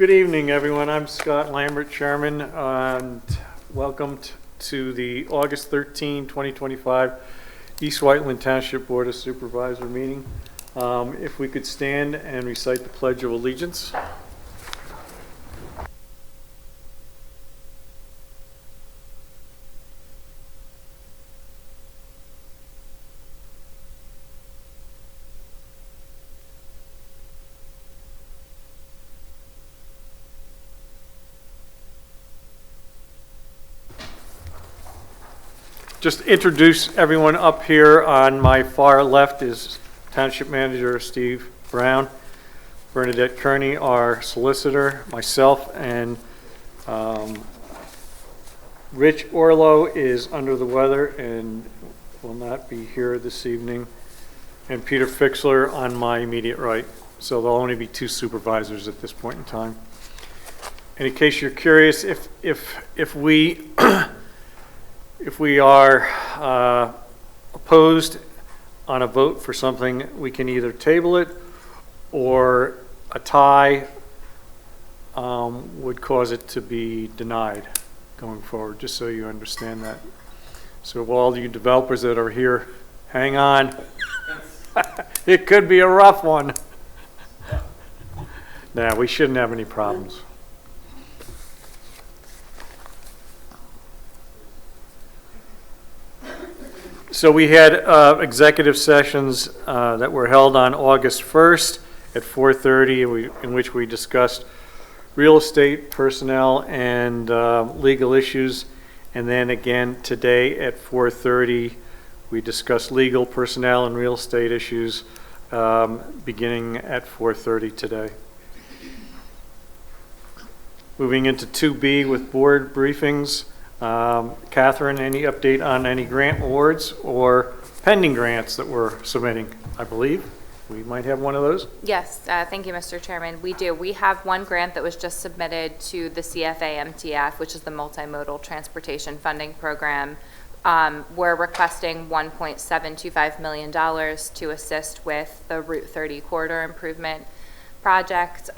Good evening, everyone. I'm Scott Lambert, Chairman, and welcome to the August 13, 2025 East Whiteland Township Board of Supervisor meeting. If we could stand and recite the Pledge of Allegiance. Just introduce everyone up here. On my far left is Township Manager Steve Brown, Bernadette Kearney, our solicitor, myself, and Rich Orlow is under the weather and will not be here this evening, and Peter Fixler on my immediate right. So there'll only be two supervisors at this point in time. And in case you're curious, if we are opposed on a vote for something, we can either table it or a tie would cause it to be denied going forward, just so you understand that. So all you developers that are here, hang on. It could be a rough one. Nah, we shouldn't have any problems. So we had executive sessions that were held on August 1st at 4:30, in which we discussed real estate, personnel, and legal issues. And then again today at 4:30, we discussed legal, personnel, and real estate issues beginning at 4:30 today. Moving into 2B with board briefings. Catherine, any update on any grant awards or pending grants that we're submitting? I believe we might have one of those. Yes, thank you, Mr. Chairman. We do. We have one grant that was just submitted to the CFA MTF, which is the Multimodal Transportation Funding Program. We're requesting $1.725 million to assist with the Route 30 corridor improvement project.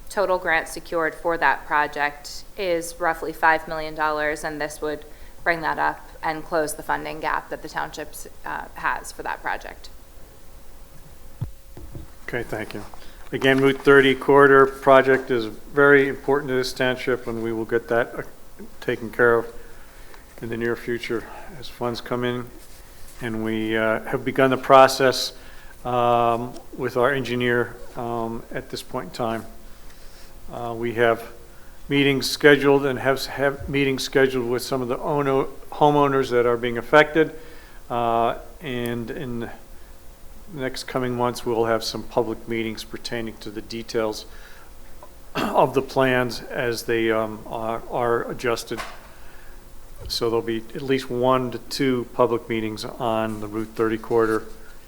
Total grant secured for that project is roughly $5 million, and this would bring that up and close the funding gap that the township has for that project. Okay, thank you. Again, Route 30 corridor project is very important to this township, and we will get that taken care of in the near future as funds come in. And we have begun the process with our engineer at this point in time. We have meetings scheduled and have meetings scheduled with some of the homeowners that are being affected. And in the next coming months, we'll have some public meetings pertaining to the details of the plans as they are adjusted. So there'll be at least 1 to 2 public meetings on the Route 30 corridor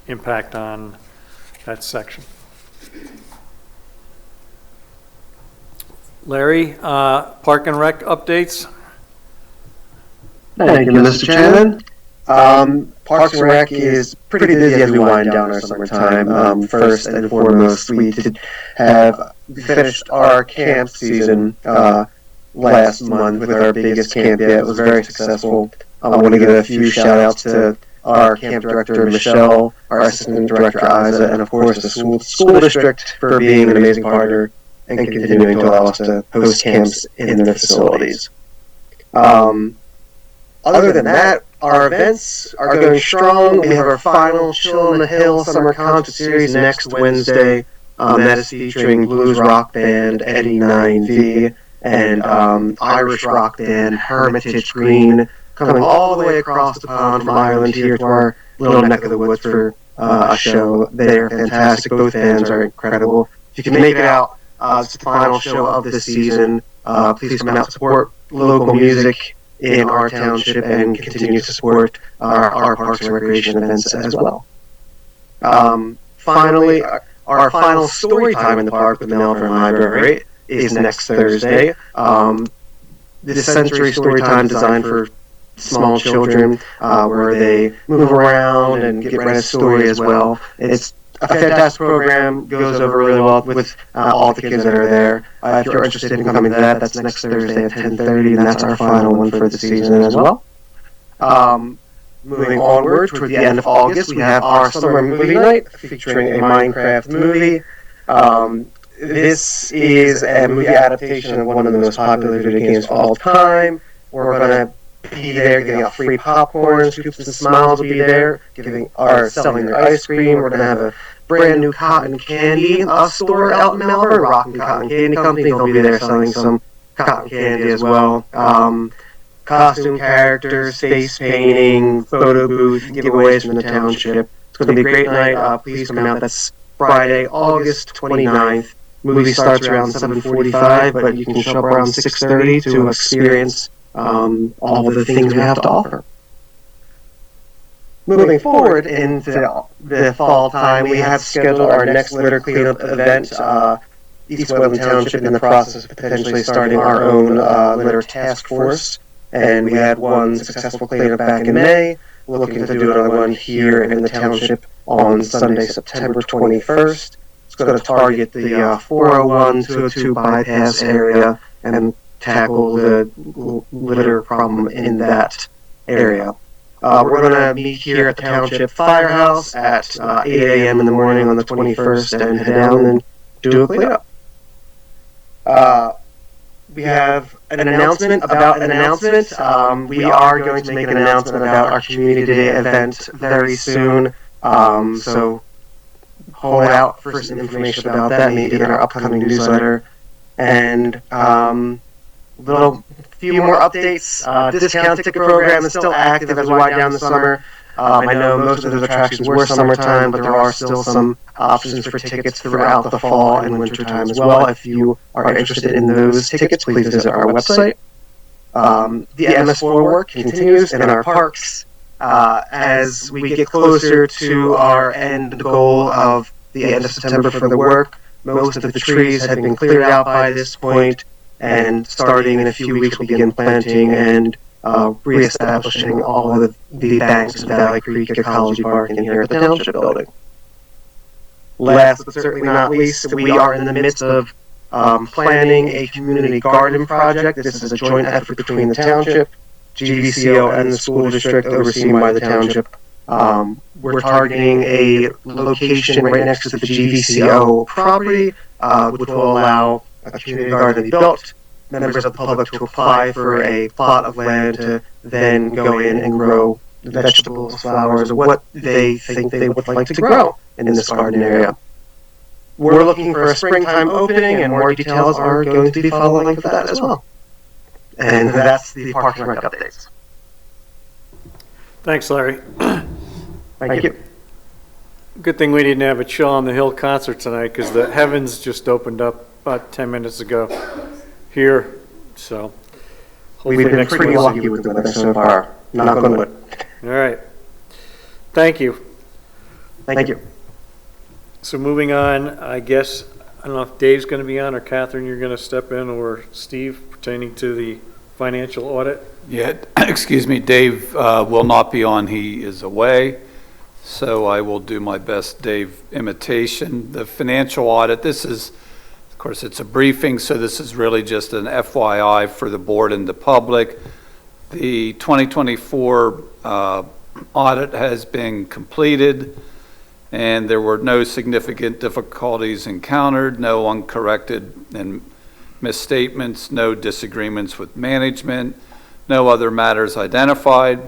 impact on that section. Larry, Park and Rec updates. Thank you, Mr. Chairman. Parks and Rec is pretty busy as we wind down our summertime. First and foremost, we finished our camp season last month with our biggest camp yet. It was very successful. I want to give a few shout outs to our camp director, Michelle, our assistant director, Isa, and of course the school district for being an amazing partner and continuing to allow us to host camps in their facilities. Other than that, our events are going strong. We have our final Chill on the Hill Summer Concert Series next Wednesday. That is featuring blues rock band Eddie 9V and Irish rock band Hermitage Green, coming all the way across the pond from Ireland here to our little neck of the woods for a show. They are fantastic. Both bands are incredible. If you can make it out, it's the final show of the season. Please come out, support local music in our township, and continue to support our Parks and Recreation events as well. Finally, our final story time in the park with the Melbourne Library is next Thursday. This sensory story time designed for small children, where they move around and get read a story as well. It's a fantastic program, goes over really well with all the kids that are there. If you're interested in coming to that, that's next Thursday at 10:30, and that's our final one for the season as well. Moving onward toward the end of August, we have our summer movie night featuring a Minecraft movie. This is a movie adaptation of one of the most popular video games of all time. We're going to be there giving out free popcorn, Scoops and Smiles will be there, selling their ice cream. We're going to have a brand new cotton candy store out in Melbourne, Rockin' Cotton Candy Company. They'll be there selling some cotton candy as well. Costume characters, face painting, photo booth, giveaways from the township. It's going to be a great night. Please come out. That's Friday, August 29th. Movie starts around 7:45, but you can show up around 6:30 to experience all of the things we have to offer. Moving forward into the fall time, we have scheduled our next litter cleanup event. East Whiteland Township in the process of potentially starting our own litter task force. And we had one successful cleanup back in May. We're looking to do another one here in the township on Sunday, September 21st. It's going to target the 401, 202 bypass area and tackle the litter problem in that area. We're going to meet here at the Township Firehouse at 8 a.m. in the morning on the 21st and head down and do a cleanup. We have an announcement about an announcement. We are going to make an announcement about our Community Day event very soon. So hold out for some information about that, maybe in our upcoming newsletter. And few more updates. Discount ticket program is still active as we wind down the summer. I know most of those attractions were summertime, but there are still some options for tickets throughout the fall and winter time as well. If you are interested in those tickets, please visit our website. The MS4 work continues in our parks as we get closer to our end goal of the end of September for the work. Most of the trees have been cleared out by this point, and starting in a few weeks, we'll begin planting and reestablishing all of the banks of Valley Creek Ecology Park in here at the Township building. Last but certainly not least, we are in the midst of planning a community garden project. This is a joint effort between the Township, GVCO, and the school district overseen by the Township. We're targeting a location right next to the GVCO property, which will allow a community garden to be built, members of the public to apply for a plot of land to then go in and grow vegetables, flowers, or what they think they would like to grow in this garden area. We're looking for a springtime opening, and more details are going to be following for that as well. And that's the Parks and Rec updates. Thanks, Larry. Thank you. Good thing we didn't have a Chill on the Hill concert tonight because the heavens just opened up about 10 minutes ago here, so hopefully We've been next pretty Wednesday. lucky with the weather so far. Knock on wood. All right. Thank you. Thank you. So moving on, I guess, I don't know if Dave's going to be on or Catherine, you're going to step in, or Steve pertaining to the financial audit. Yeah, excuse me, Dave will not be on. He is away. So I will do my best Dave imitation. The financial audit, this is, of course, it's a briefing, so this is really just an FYI for the board and the public. The 2024 audit has been completed, and there were no significant difficulties encountered, no uncorrected and misstatements, no disagreements with management, no other matters identified,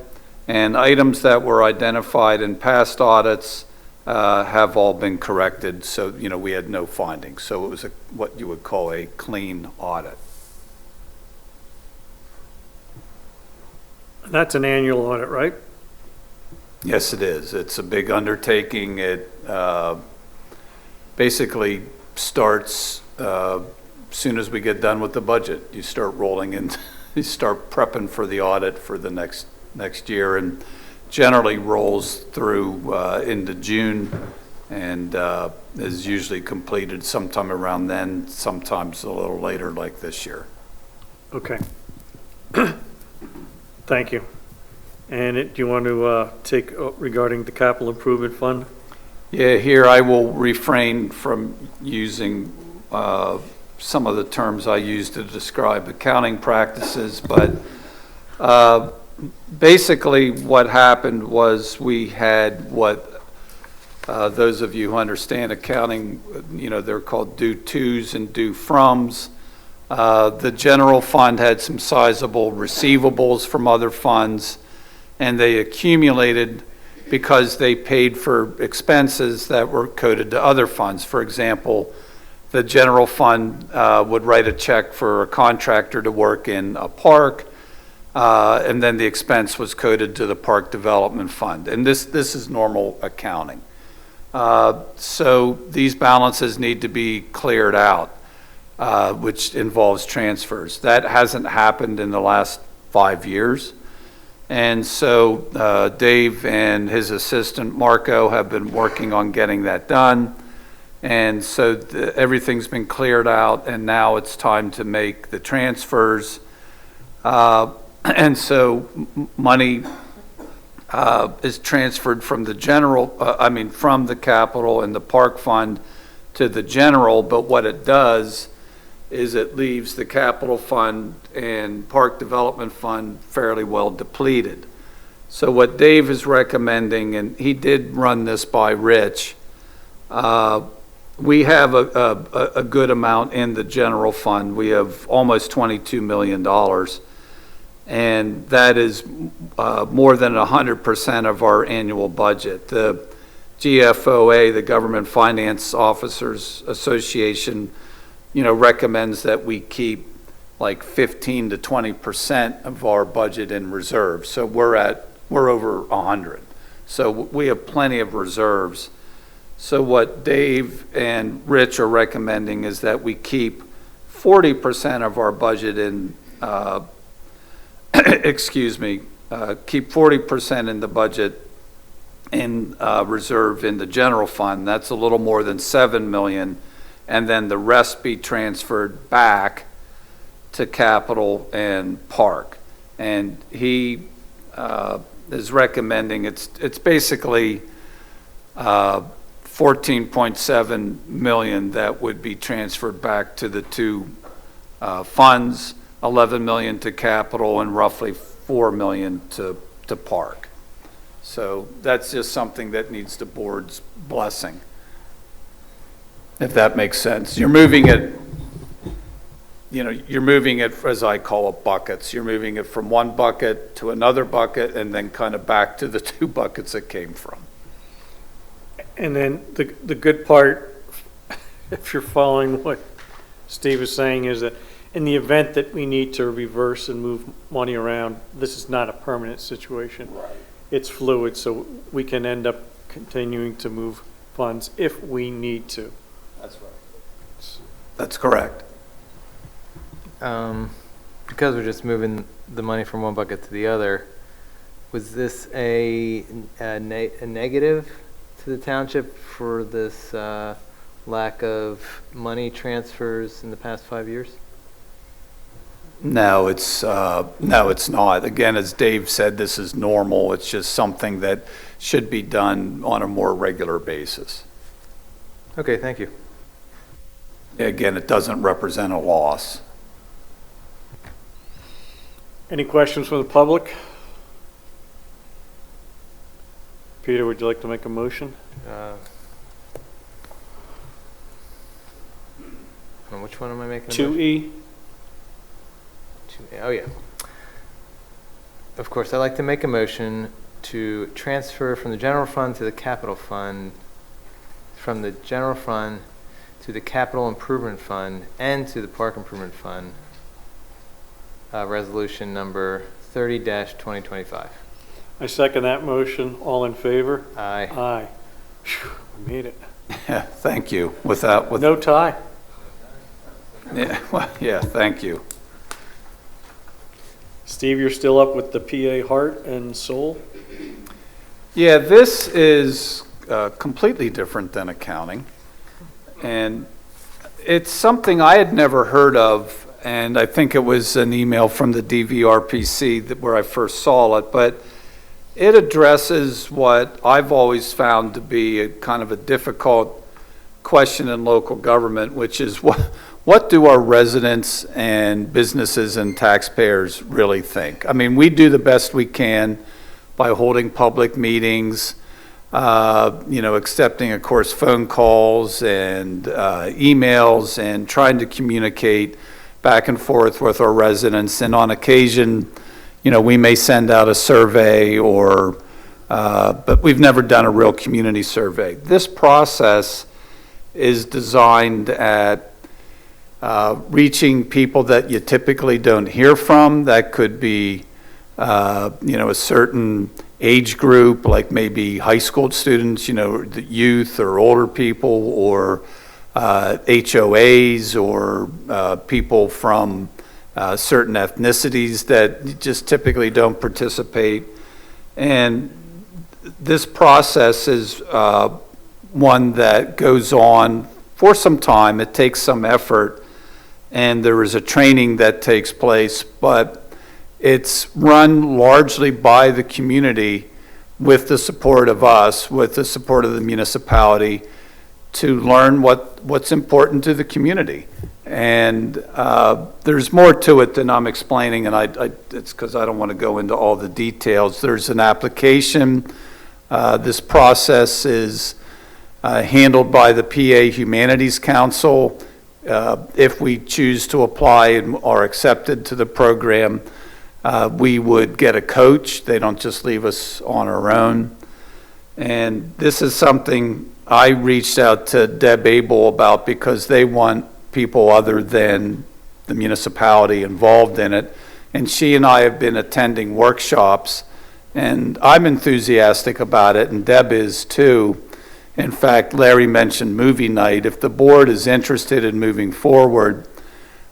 and items that were identified in past audits have all been corrected. So, we had no findings. So it was what you would call a clean audit. That's an annual audit, right? Yes, it is. It's a big undertaking. It basically starts as soon as we get done with the budget. You start rolling in, you start prepping for the audit for the next year, and generally rolls through into June, and is usually completed sometime around then, sometimes a little later like this year. Okay. Thank you. And do you want to take regarding the capital improvement fund? Yeah, here I will refrain from using some of the terms I use to describe accounting practices, but basically what happened was we had what those of you who understand accounting, they're called due tos and due froms. The general fund had some sizable receivables from other funds, and they accumulated because they paid for expenses that were coded to other funds. For example, the general fund would write a check for a contractor to work in a park, and then the expense was coded to the park development fund. And this is normal accounting. So these balances need to be cleared out, which involves transfers. That hasn't happened in the last 5 years. And so Dave and his assistant Marco have been working on getting that done. And so everything's been cleared out, and now it's time to make the transfers. And so money is transferred from the from the capital and the park fund to the general, but what it does is it leaves the capital fund and park development fund fairly well depleted. So what Dave is recommending, and he did run this by Rich, we have a good amount in the general fund. We have almost $22 million, and that is more than 100% of our annual budget. The GFOA, the Government Finance Officers Association, recommends that we keep like 15 to 20% of our budget in reserves. So we're over 100. So we have plenty of reserves. So what Dave and Rich are recommending is that we keep 40% of our budget in, keep 40% in the budget in reserve in the general fund. That's a little more than $7 million. And then the rest be transferred back to capital and park. And he is recommending it's basically 14.7 million that would be transferred back to the two funds, 11 million to capital, and roughly 4 million to park. So that's just something that needs the board's blessing, if that makes sense. You're moving it, as I call it, buckets. You're moving it from one bucket to another bucket and then kind of back to the two buckets it came from. And then the good part, if you're following what Steve is saying, is that in the event that we need to reverse and move money around, this is not a permanent situation. Right. It's fluid, so we can end up continuing to move funds if we need to. That's right. That's correct. Because we're just moving the money from one bucket to the other, was this a negative to the township for this lack of money transfers in the past 5 years? No, it's not. Again, as Dave said, this is normal. It's just something that should be done on a more regular basis. Okay, thank you. Again, it doesn't represent a loss. Any questions from the public? Peter, would you like to make a motion? On which one am I making? 2E. 2A. Oh yeah. Of course, I'd like to make a motion to transfer from the general fund to the capital fund, from the general fund to the capital improvement fund and to the park improvement fund, resolution number 30-2025. I second that motion. All in favor? Aye. Aye. Phew, we made it. Yeah, thank you. With No tie. Yeah, well, yeah, thank you. Steve, you're still up with the PA Heart and Soul? Yeah, this is completely different than accounting. And it's something I had never heard of, and I think it was an email from the DVRPC where I first saw it, but It addresses what I've always found to be a kind of a difficult question in local government, which is what do our residents and businesses and taxpayers really think? I mean, we do the best we can by holding public meetings, accepting, of course, phone calls and emails and trying to communicate back and forth with our residents. And on occasion, we may send out a survey but we've never done a real community survey. This process is designed at reaching people that you typically don't hear from. That could be, a certain age group, like maybe high school students, the youth or older people, or HOAs, or people from certain ethnicities that just typically don't participate. And this process is one that goes on for some time. It takes some effort, and there is a training that takes place, but it's run largely by the community with the support of us, with the support of the municipality, to learn what's important to the community. And there's more to it than I'm explaining, and it's because I don't want to go into all the details. There's an application. This process is handled by the PA Humanities Council. If we choose to apply and are accepted to the program, we would get a coach. They don't just leave us on our own. And this is something I reached out to Deb Abel about, because they want people other than the municipality involved in it. And she and I have been attending workshops, and I'm enthusiastic about it, and Deb is too. In fact, Larry mentioned movie night. If the board is interested in moving forward,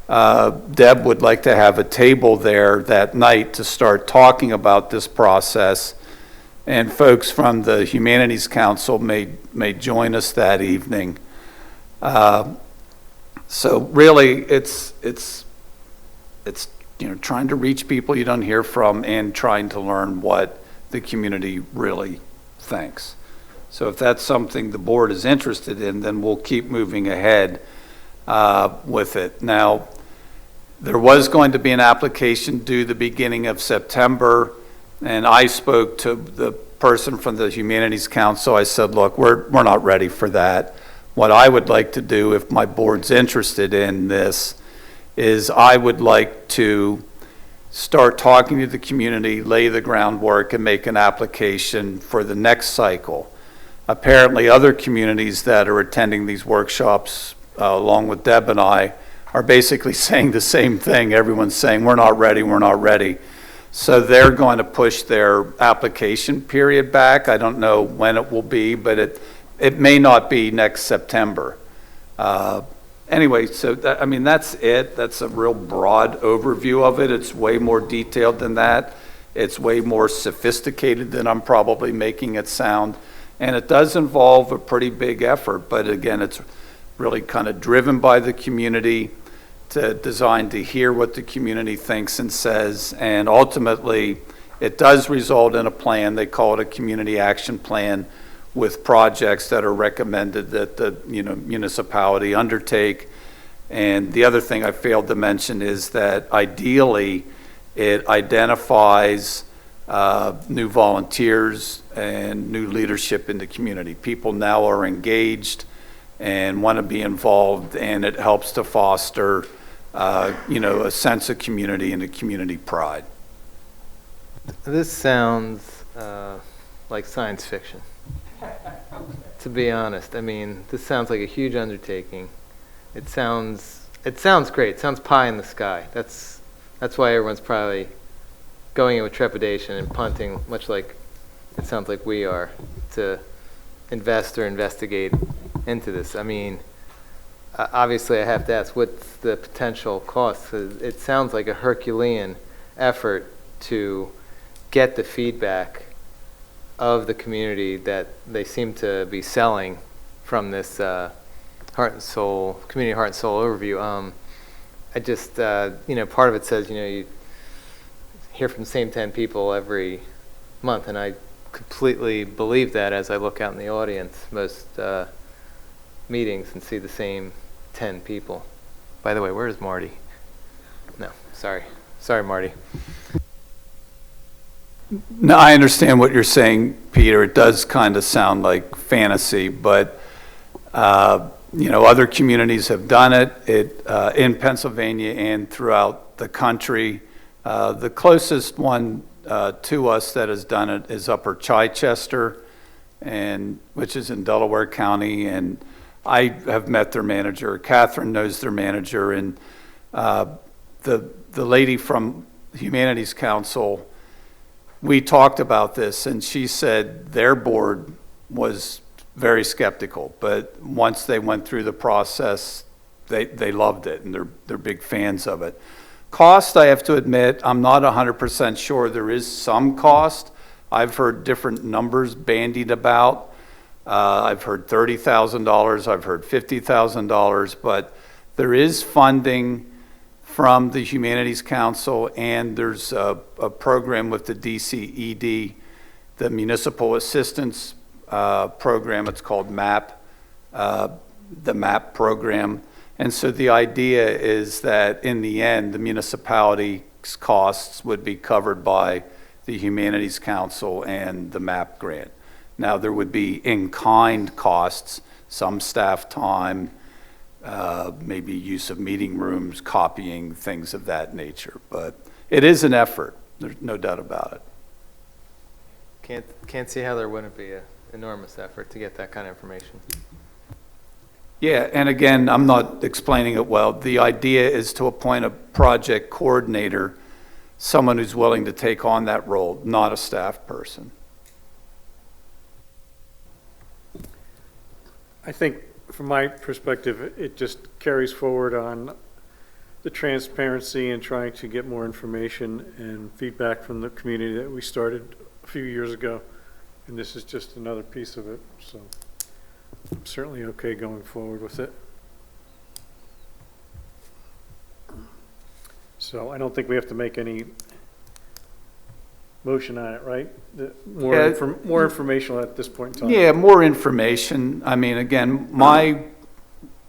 Deb would like to have a table there that night to start talking about this process, and folks from the Humanities Council may join us that evening. So really, it's trying to reach people you don't hear from and trying to learn what the community really thinks. So if that's something the board is interested in, then we'll keep moving ahead with it. Now, there was going to be an application due the beginning of September, and I spoke to the person from the Humanities Council. I said, look, we're not ready for that. What I would like to do, if my board's interested in this, is I would like to start talking to the community, lay the groundwork, and make an application for the next cycle. Apparently, other communities that are attending these workshops, along with Deb and I, are basically saying the same thing. Everyone's saying, we're not ready, we're not ready. So they're going to push their application period back. I don't know when it will be, but it may not be next September. Anyway, so that's it. That's a real broad overview of it. It's way more detailed than that. It's way more sophisticated than I'm probably making it sound. And it does involve a pretty big effort, but again, it's really kind of driven by the community, designed to hear what the community thinks and says, and ultimately, it does result in a plan. They call it a community action plan, with projects that are recommended that the municipality undertake. And the other thing I failed to mention is that ideally, it identifies new volunteers and new leadership in the community. People now are engaged and want to be involved, and it helps to foster a sense of community and a community pride. This sounds like science fiction, to be honest. I mean, this sounds like a huge undertaking. It sounds great. It sounds pie in the sky. That's why everyone's probably going in with trepidation and punting, much like it sounds like we are, to invest or investigate into this. I mean, obviously I have to ask, what's the potential cost? 'Cause it sounds like a Herculean effort to get the feedback of the community that they seem to be selling from this Heart and Soul, Community Heart and Soul overview. I just, part of it says, you hear from the same 10 people every month, and I completely believe that as I look out in the audience most meetings and see the same 10 people. By the way, where is Marty? No, sorry, Marty. No, I understand what you're saying, Peter. It does kind of sound like fantasy, but other communities have done it in Pennsylvania and throughout the country. The closest one to us that has done it is Upper Chichester, which is in Delaware County, and I have met their manager. Catherine knows their manager, and the lady from Humanities Council, we talked about this, and she said their board was very skeptical, but once they went through the process, they loved it, and they're big fans of it. Cost, I have to admit, I'm not 100% sure. There is some cost. I've heard different numbers bandied about. I've heard $30,000, I've heard $50,000, but there is funding from the Humanities Council, and there's a program with the DCED, the Municipal Assistance Program. It's called MAP, the MAP program. And so the idea is that in the end, the municipality's costs would be covered by the Humanities Council and the MAP grant. Now, there would be in-kind costs, some staff time, maybe use of meeting rooms, copying, things of that nature. But it is an effort. There's no doubt about it. Can't see how there wouldn't be an enormous effort to get that kind of information. Yeah, and again, I'm not explaining it well. The idea is to appoint a project coordinator, someone who's willing to take on that role, not a staff person. I think from my perspective, it just carries forward on the transparency and trying to get more information and feedback from the community that we started a few years ago. And this is just another piece of it, so I'm certainly okay going forward with it. So I don't think we have to make any motion on it, right? More information at this point in time. Yeah, more information. I mean, again,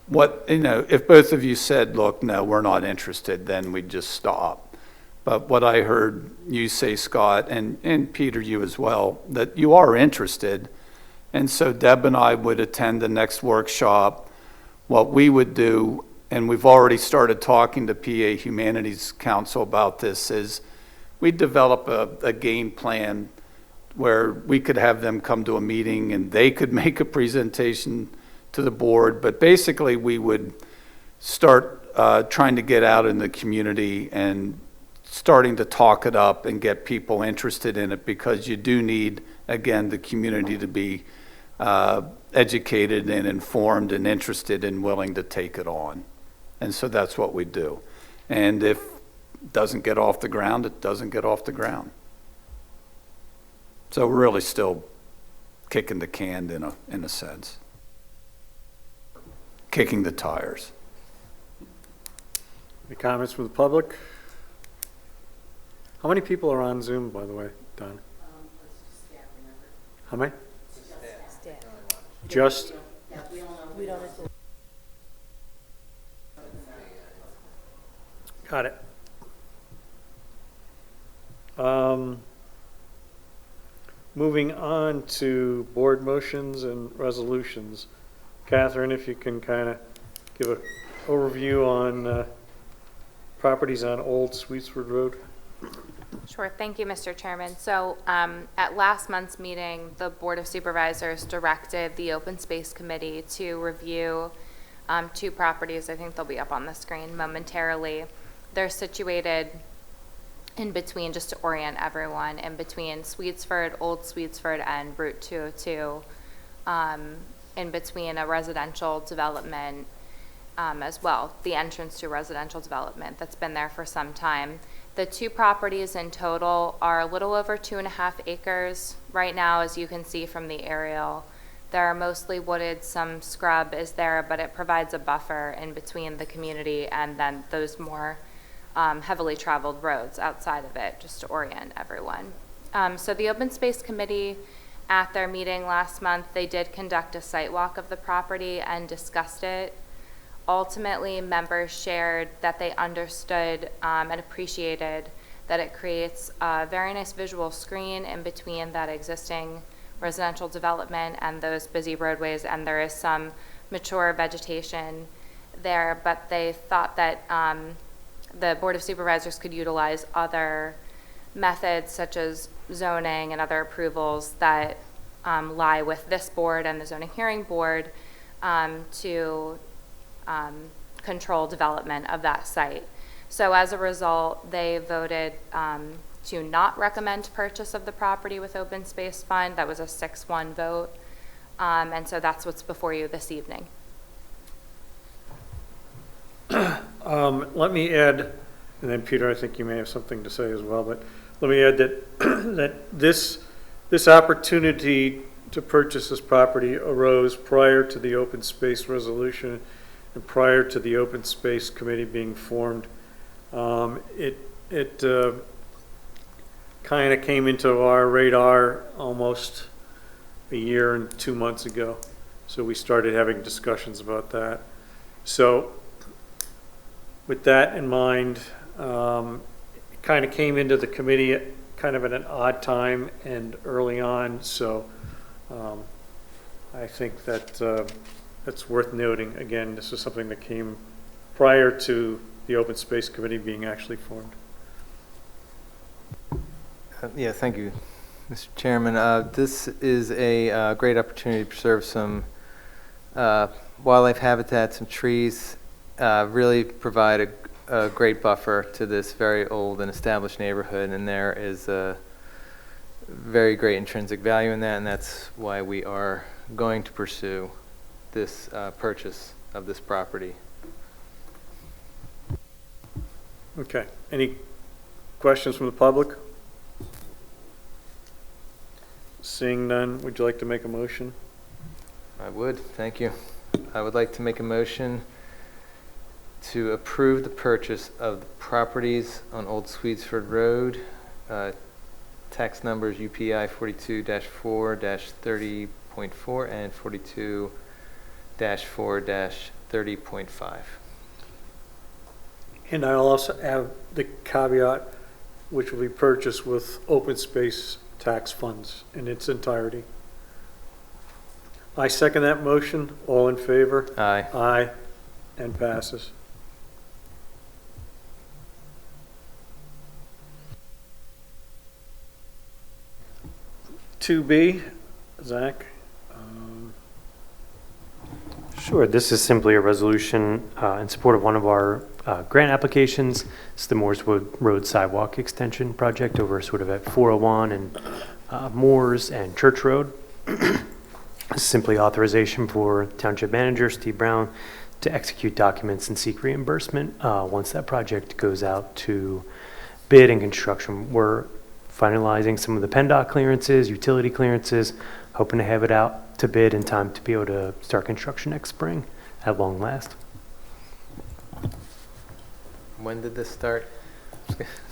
if both of you said, look, no, we're not interested, then we'd just stop. But what I heard you say, Scott, and Peter, you as well, that you are interested. And so Deb and I would attend the next workshop. What we would do, and we've already started talking to PA Humanities Council about this, is we'd develop a game plan where we could have them come to a meeting and they could make a presentation to the board. But basically, we would start trying to get out in the community and starting to talk it up and get people interested in it, because you do need, again, the community to be educated and informed and interested and willing to take it on. And so that's what we do. And if it doesn't get off the ground, it doesn't get off the ground. So we're really still kicking the can in a sense. Kicking the tires. Any comments from the public? How many people are on Zoom, by the way, Don? How many? Just? Got it. Moving on to board motions and resolutions. Catherine, if you can kind of give an overview on properties on Old Sweetsford Road. Sure. Thank you, Mr. Chairman. So at last month's meeting, the Board of Supervisors directed the Open Space Committee to review two properties. I think they'll be up on the screen momentarily. They're situated in between, just to orient everyone, in between Sweetsford, Old Sweetsford, and Route 202, in between a residential development as well, the entrance to a residential development that's been there for some time. The two properties in total are a little over 2.5 acres. Right now, as you can see from the aerial, they're mostly wooded, some scrub is there, but it provides a buffer in between the community and then those more heavily traveled roads outside of it, just to orient everyone. So the Open Space Committee, at their meeting last month, they did conduct a site walk of the property and discussed it. Ultimately, members shared that they understood and appreciated that it creates a very nice visual screen in between that existing residential development and those busy roadways, and there is some mature vegetation there, but they thought that the Board of Supervisors could utilize other methods such as zoning and other approvals that lie with this board and the zoning hearing board to control development of that site. So as a result, they voted to not recommend purchase of the property with open space fund. That was a 6-1 vote. And so that's what's before you this evening. Let me add, and then Peter, I think you may have something to say as well, but let me add that, that this opportunity to purchase this property arose prior to the open space resolution and prior to the open space committee being formed. It kind of came into our radar almost a year and 2 months ago. So we started having discussions about that. So with that in mind, it kind of came into the committee kind of at an odd time and early on. So I think that that's worth noting. Again, this is something that came prior to the Open Space Committee being actually formed. Yeah, thank you, Mr. Chairman. This is a great opportunity to preserve some wildlife habitat, some trees, really provide a great buffer to this very old and established neighborhood, and there is a very great intrinsic value in that, and that's why we are going to pursue this purchase of this property. Okay. Any questions from the public? Seeing none, would you like to make a motion? I would, thank you. I would like to make a motion to approve the purchase of the properties on Old Swedesford Road, tax numbers UPI 42-4-30.4 and 42-4-30.5. And I'll also add the caveat, which will be purchased with open space tax funds in its entirety. I second that motion. All in favor? Aye. Aye, and passes. Two B, Zach. Sure. This is simply a resolution in support of one of our grant applications. It's the Mooreswood Road Sidewalk Extension Project over sort of at 401 and Moores and Church Road. Simply authorization for Township Manager Steve Brown to execute documents and seek reimbursement once that project goes out to bid and construction. We're finalizing some of the PennDOT clearances, utility clearances, hoping to have it out to bid in time to be able to start construction next spring at long last. When did this start?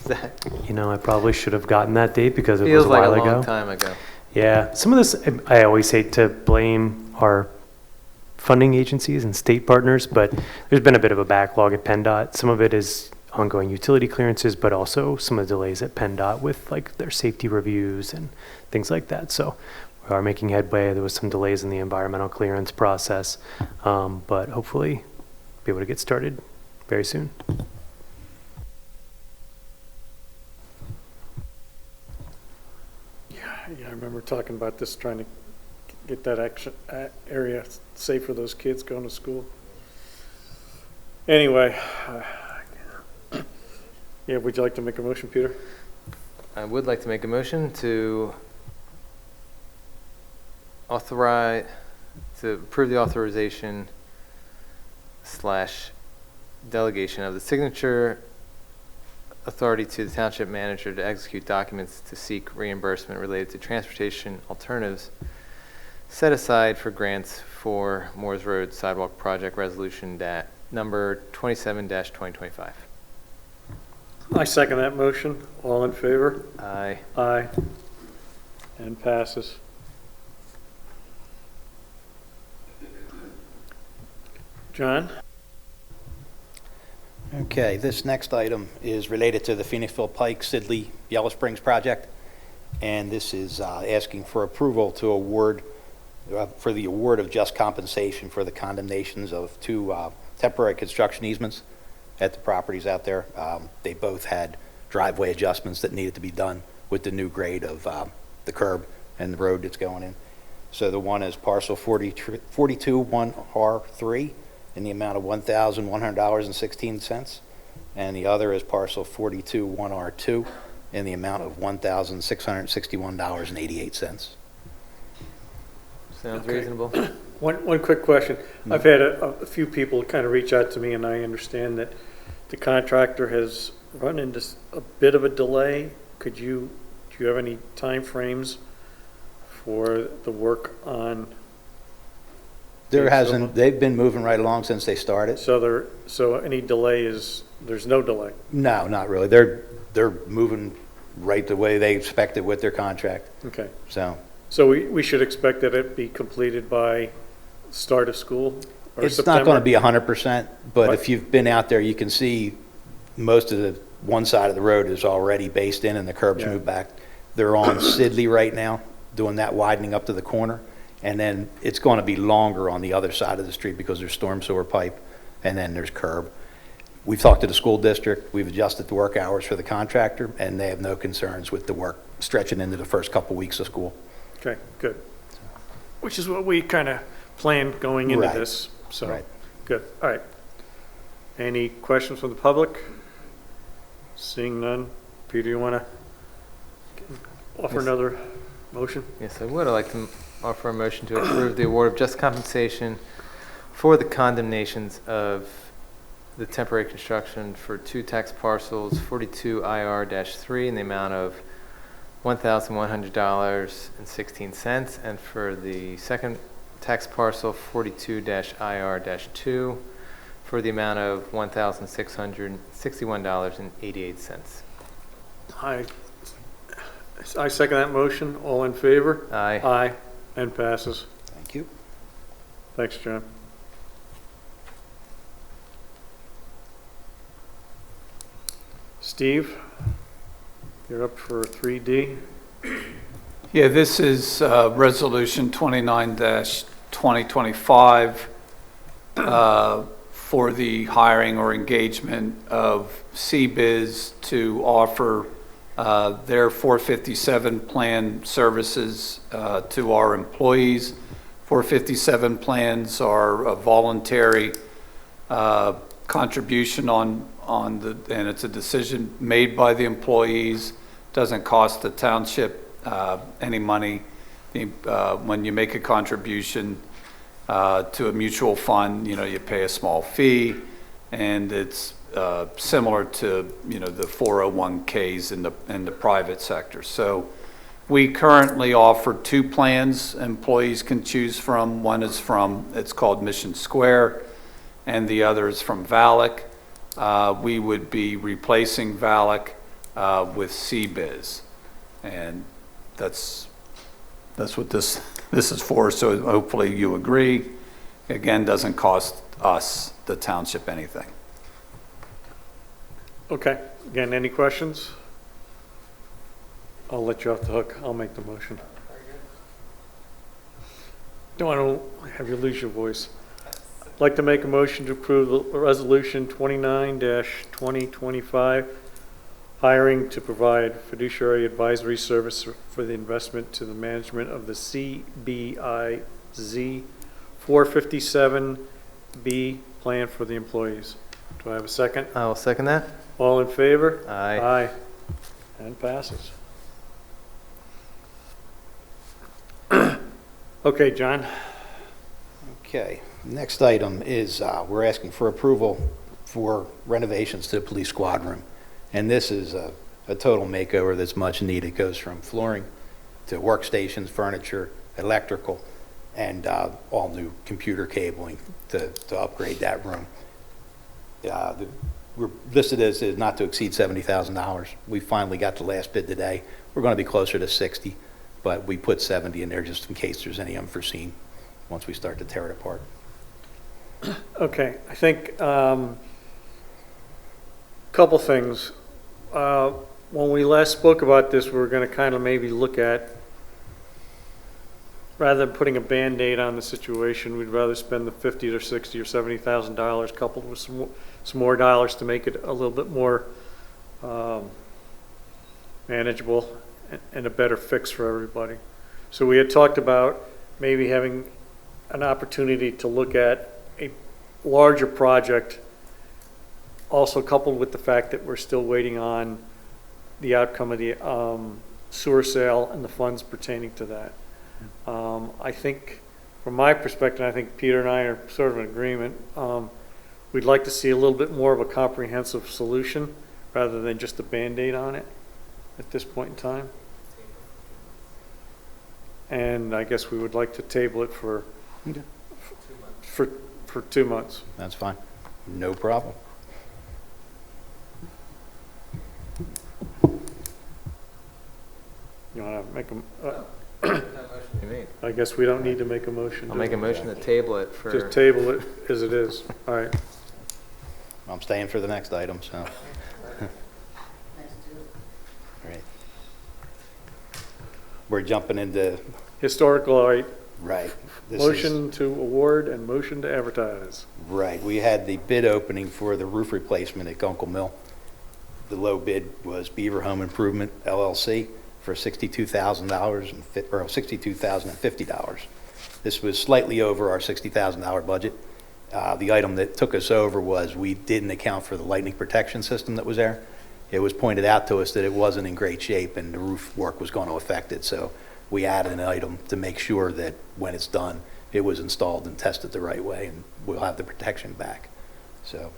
Zach? You know, I probably should have gotten that date because it was Feels a like while a ago. long time ago. Yeah, some of this, I always hate to blame our funding agencies and state partners, but there's been a bit of a backlog at PennDOT. Some of it is ongoing utility clearances, but also some of the delays at PennDOT with like their safety reviews and things like that. So we are making headway. There was some delays in the environmental clearance process, but hopefully be able to get started very soon. Yeah, I remember talking about this, trying to get that area safe for those kids going to school. Anyway, yeah, would you like to make a motion, Peter? I would like to make a motion to approve the authorization / delegation of the signature authority to the township manager to execute documents to seek reimbursement related to transportation alternatives set aside for grants for Moores Road Sidewalk Project Resolution number 27-2025. I second that motion. All in favor? Aye. Aye. And passes. John? Okay, this next item is related to the Phoenixville Pike Sidley Yellow Springs project, and this is asking for approval to award, for the award of just compensation for the condemnations of two temporary construction easements at the properties out there. They both had driveway adjustments that needed to be done with the new grade of the curb and the road that's going in. So the one is parcel 42-1R3 in the amount of $1,100.16, and the other is parcel 42-1R2 in the amount of $1,661.88. Sounds Okay. reasonable. One quick question. I've had a few people kind of reach out to me, and I understand that the contractor has run into a bit of a delay. Do you have any timeframes for the work on? There hasn't, they've been moving right along since they started. So any delay there's no delay? No, not really. They're moving right the way they expected with their contract, Okay. so. So we should expect that it be completed by start of school or It's September? not going to be 100%, but What? if you've been out there, you can see most of the one side of the road is already based in and the curbs Yeah. moved back. They're on Sidley right now, doing that widening up to the corner. And then it's going to be longer on the other side of the street because there's storm sewer pipe and then there's curb. We've talked to the school district, we've adjusted the work hours for the contractor, and they have no concerns with the work stretching into the first couple weeks of school. Okay, good. Which is what we kind of planned going into Right. this, so, Right. good, all right. Any questions from the public? Seeing none. Peter, you want to offer Yes. another motion? Yes, I would. I'd like to offer a motion to approve the award of just compensation for the condemnations of the temporary construction for two tax parcels, 42 IR-3 in the amount of $1,100.16, and for the second tax parcel, 42-IR-2, for the amount of $1,661.88. I second that motion. All in favor? Aye. Aye, and passes. Thank you. Thanks, John. Steve, you're up for 3D. Yeah, this is Resolution 29-2025 for the hiring or engagement of CBiz to offer their 457 plan services to our employees. 457 plans are a voluntary contribution on the, and it's a decision made by the employees. Doesn't cost the township any money. When you make a contribution to a mutual fund, you pay a small fee, and it's similar to, the 401ks in the private sector. So we currently offer two plans employees can choose from. One is it's called Mission Square, and the other is from VALIC. We would be replacing VALIC with CBiz, and that's what this is for. So hopefully you agree. Again, doesn't cost us, the township, anything. Okay, again, any questions? I'll let you off the hook. I'll make the motion. No, I don't have you lose your voice. I'd like to make a motion to approve Resolution 29-2025, hiring to provide fiduciary advisory service for the investment to the management of the CBIZ 457B plan for the employees. Do I have a second? I will second that. All in favor? Aye. Aye. And passes. Okay, John. Okay, next item is we're asking for approval for renovations to the police squad room. And this is a total makeover that's much needed. It goes from flooring to workstations, furniture, electrical, and all new computer cabling to upgrade that room. We're listed as not to exceed $70,000. We finally got the last bid today. We're going to be closer to 60, but we put 70 in there just in case there's any unforeseen once we start to tear it apart. Okay, I think, couple things. When we last spoke about this, we were gonna kind of maybe look at, rather than putting a Band-Aid on the situation, we'd rather spend the 50 or 60 or $70,000 coupled with some more dollars to make it a little bit more manageable and a better fix for everybody. So we had talked about maybe having an opportunity to look at a larger project, also coupled with the fact that we're still waiting on the outcome of the sewer sale and the funds pertaining to that. I think, from my perspective, I think Peter and I are sort of in agreement. We'd like to see a little bit more of a comprehensive solution rather than just a Band-Aid on it at this point in time. And I guess we would like to table it for 2 months. That's fine. No problem. You want to make a, You made. I guess we don't need to make a motion. I'll make a motion to table it for. Just table it as it is. All right. I'm staying for the next item, so. All right. We're jumping into, Historical, all right. right. this is- Motion to award and motion to advertise. Right, we had the bid opening for the roof replacement at Gunkel Mill. The low bid was Beaver Home Improvement LLC for $62,000 or $62,050. This was slightly over our $60,000 budget. The item that took us over was we didn't account for the lightning protection system that was there. It was pointed out to us that it wasn't in great shape and the roof work was going to affect it, so we added an item to make sure that when it's done, it was installed and tested the right way, and we'll have the protection back. So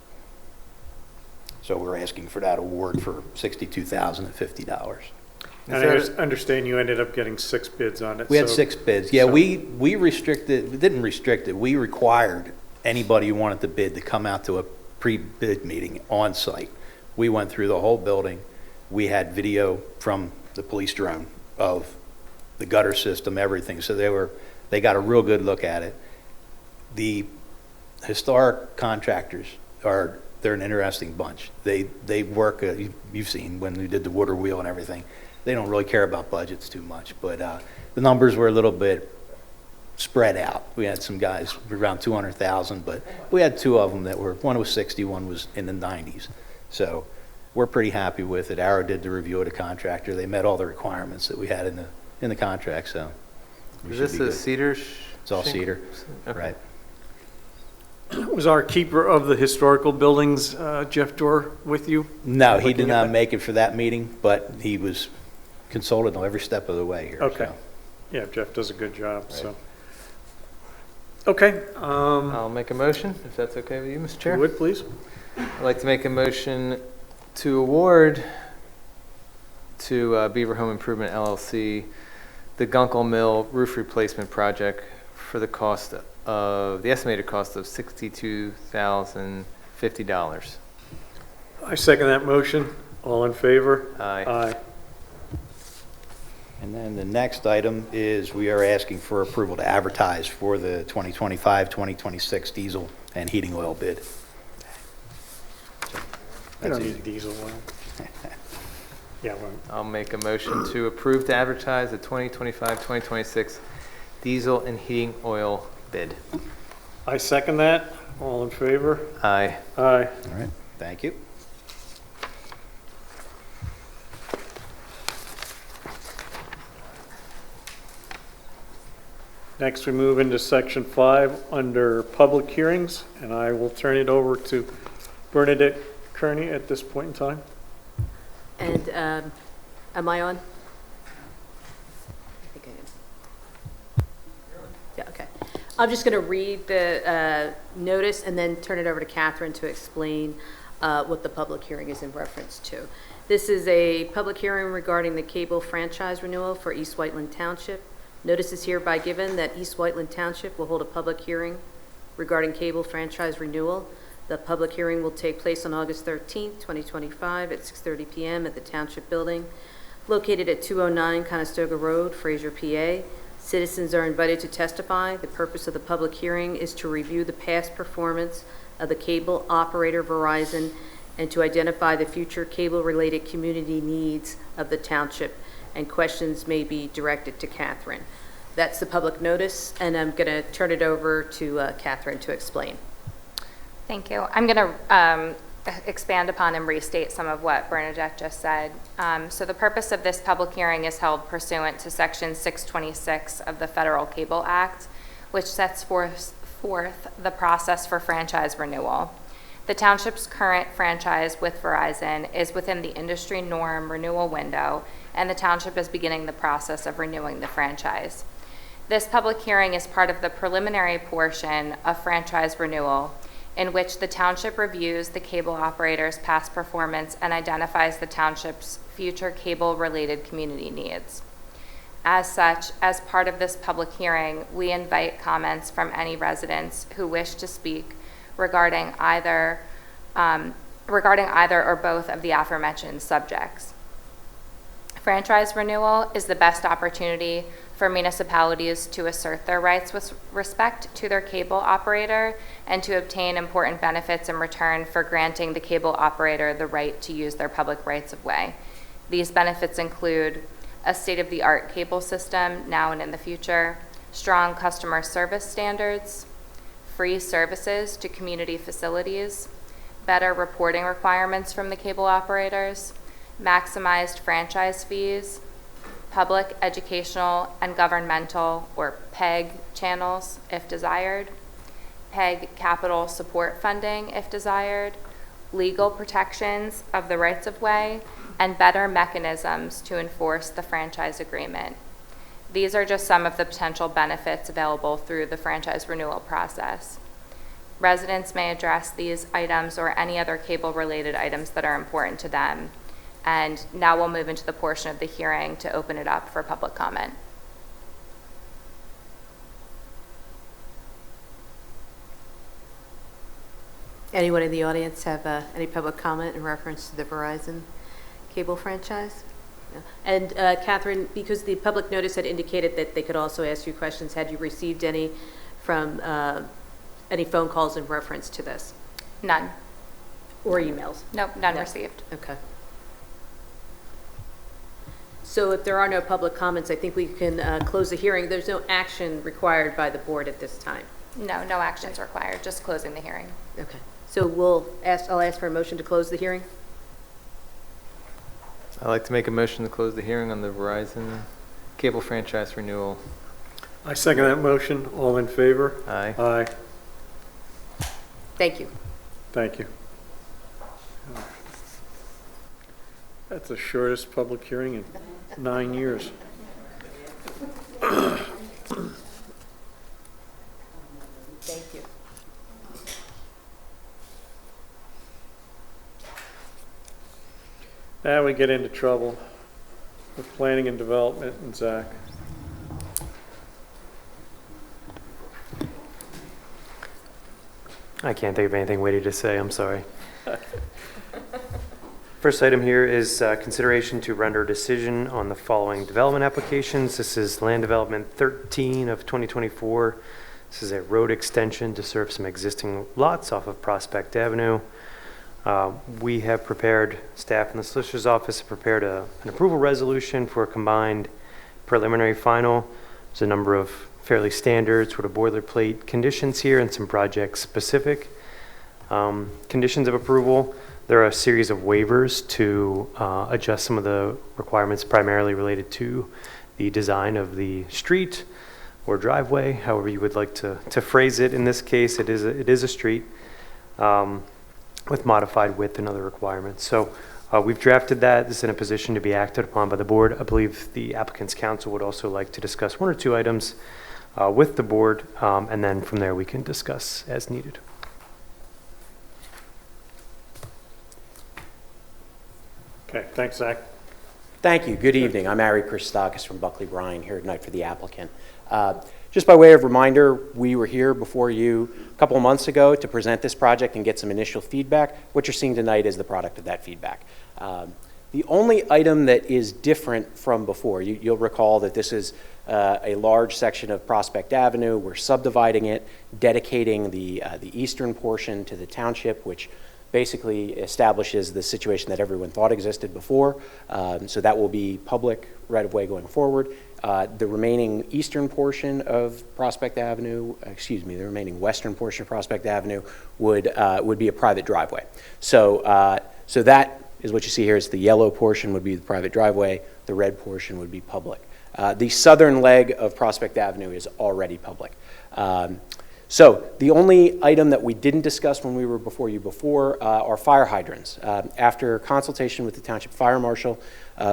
we're asking for that award for $62,050. And I understand you ended up getting 6 bids on it. We had so- 6 bids. Yeah, so- we restricted, we didn't restrict it, we required anybody who wanted to bid to come out to a pre-bid meeting on site. We went through the whole building. We had video from the police drone of the gutter system, everything. So they got a real good look at it. The historic contractors they're an interesting bunch. They work, you've seen when we did the water wheel and everything. They don't really care about budgets too much, but the numbers were a little bit spread out. We had some guys around 200,000, but we had 2 of them that were, one was 60, one was in the 90s. So we're pretty happy with it. Arrow did the review of the contractor. They met all the requirements that we had in the contract, so. we Is should this be a good. cedar? It's all shingle? cedar, Okay. right. Was our keeper of the historical buildings, Jeff Dorr, with you? No, he Looking did at not that? make it for that meeting, but he was consulted on every step of the way here. Okay. so. Yeah, Jeff does a good job, so. Okay, I'll make a motion, if that's okay with you, Mr. you Chair. would, please? I'd like to make a motion to award to Beaver Home Improvement LLC the Gunkel Mill roof replacement project for the estimated cost of $62,050. I second that motion. All in favor? Aye. Aye. And then the next item is we are asking for approval to advertise for the 2025-2026 diesel and heating oil bid. I don't That's need diesel oil. Yeah, well, I'll make a motion to approve to advertise the 2025-2026 diesel and heating oil bid. I second that. All in favor? Aye. Aye. All right, thank you. Next, we move into section 5 under public hearings, and I will turn it over to Bernadette Kearney at this point in time. And am I on? I think I am. Yeah, okay. I'm just going to read the notice and then turn it over to Catherine to explain what the public hearing is in reference to. This is a public hearing regarding the cable franchise renewal for East Whiteland Township. Notice is hereby given that East Whiteland Township will hold a public hearing regarding cable franchise renewal. The public hearing will take place on August 13th, 2025 at 6:30 p.m. at the Township Building. located at 209 Conestoga Road, Fraser, PA. Citizens are invited to testify. The purpose of the public hearing is to review the past performance of the cable operator Verizon and to identify the future cable-related community needs of the township, and questions may be directed to Catherine. That's the public notice, and I'm going to turn it over to Catherine to explain. Thank you. I'm going to expand upon and restate some of what Bernadette just said. So the purpose of this public hearing is held pursuant to Section 626 of the Federal Cable Act, which sets forth the process for franchise renewal. The township's current franchise with Verizon is within the industry norm renewal window, and the township is beginning the process of renewing the franchise. This public hearing is part of the preliminary portion of franchise renewal, in which the township reviews the cable operator's past performance and identifies the township's future cable-related community needs. As such, as part of this public hearing, we invite comments from any residents who wish to speak regarding either or both of the aforementioned subjects. Franchise renewal is the best opportunity for municipalities to assert their rights with respect to their cable operator and to obtain important benefits in return for granting the cable operator the right to use their public rights of way. These benefits include a state-of-the-art cable system now and in the future, strong customer service standards, free services to community facilities, better reporting requirements from the cable operators, maximized franchise fees, public, educational, and governmental, or PEG channels if desired, PEG capital support funding if desired, legal protections of the rights of way, and better mechanisms to enforce the franchise agreement. These are just some of the potential benefits available through the franchise renewal process. Residents may address these items or any other cable-related items that are important to them. And now we'll move into the portion of the hearing to open it up for public comment. Anyone in the audience have any public comment in reference to the Verizon cable franchise? No. And Catherine, because the public notice had indicated that they could also ask you questions, had you received any from any phone calls in reference to this? None. Or emails? Nope, none No. received. Okay. So if there are no public comments, I think we can close the hearing. There's no action required by the board at this time. No, no actions required, just closing the hearing. Okay. So I'll ask for a motion to close the hearing. I'd like to make a motion to close the hearing on the Verizon cable franchise renewal. I second that motion. All in favor? Aye. Aye. Thank you. Thank you. That's the shortest public hearing in 9 years. Thank you. Now we get into trouble with planning and development and Zach. I can't think of anything witty to say, I'm sorry. First item here is consideration to render a decision on the following development applications. This is Land Development 13 of 2024. This is a road extension to serve some existing lots off of Prospect Avenue. We have prepared, staff in the Solicitor's Office have prepared an approval resolution for a combined preliminary final. There's a number of fairly standard sort of boilerplate conditions here and some project-specific conditions of approval. There are a series of waivers to adjust some of the requirements primarily related to the design of the street or driveway, however you would like to phrase it. In this case, it is a street with modified width and other requirements. So we've drafted that. This is in a position to be acted upon by the board. I believe the applicant's counsel would also like to discuss one or two items with the board, and then from there we can discuss as needed. Okay, thanks, Zach. Thank you. Good evening. I'm Ari Christakis from Buckley Bryan here tonight for the applicant. Just by way of reminder, we were here before you a couple of months ago to present this project and get some initial feedback. What you're seeing tonight is the product of that feedback. The The only item that is different from before, you'll recall that this is a large section of Prospect Avenue. We're subdividing it, dedicating the eastern portion to the township, which basically establishes the situation that everyone thought existed before. So that will be public right-of-way going forward. The remaining eastern portion of Prospect Avenue, the remaining western portion of Prospect Avenue would be a private driveway. So that is what you see here. Is the yellow portion would be the private driveway. The red portion would be public. The southern leg of Prospect Avenue is already public. So the only item that we didn't discuss when we were before you before are fire hydrants. After consultation with the Township Fire Marshal,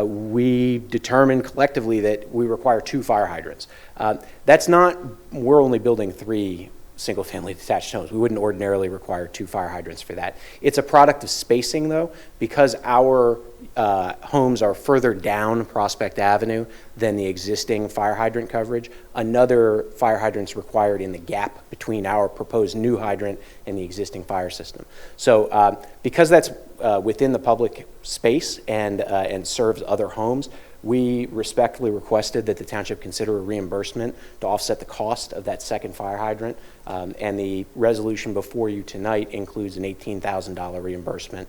we determined collectively that we require 2 fire hydrants. We're only building 3 single-family detached homes. We wouldn't ordinarily require 2 fire hydrants for that. It's a product of spacing, though, because our homes are further down Prospect Avenue than the existing fire hydrant coverage. Another fire hydrant is required in the gap between our proposed new hydrant and the existing fire system. So because that's within the public space and serves other homes, we respectfully requested that the township consider a reimbursement to offset the cost of that second fire hydrant. And the resolution before you tonight includes an $18,000 reimbursement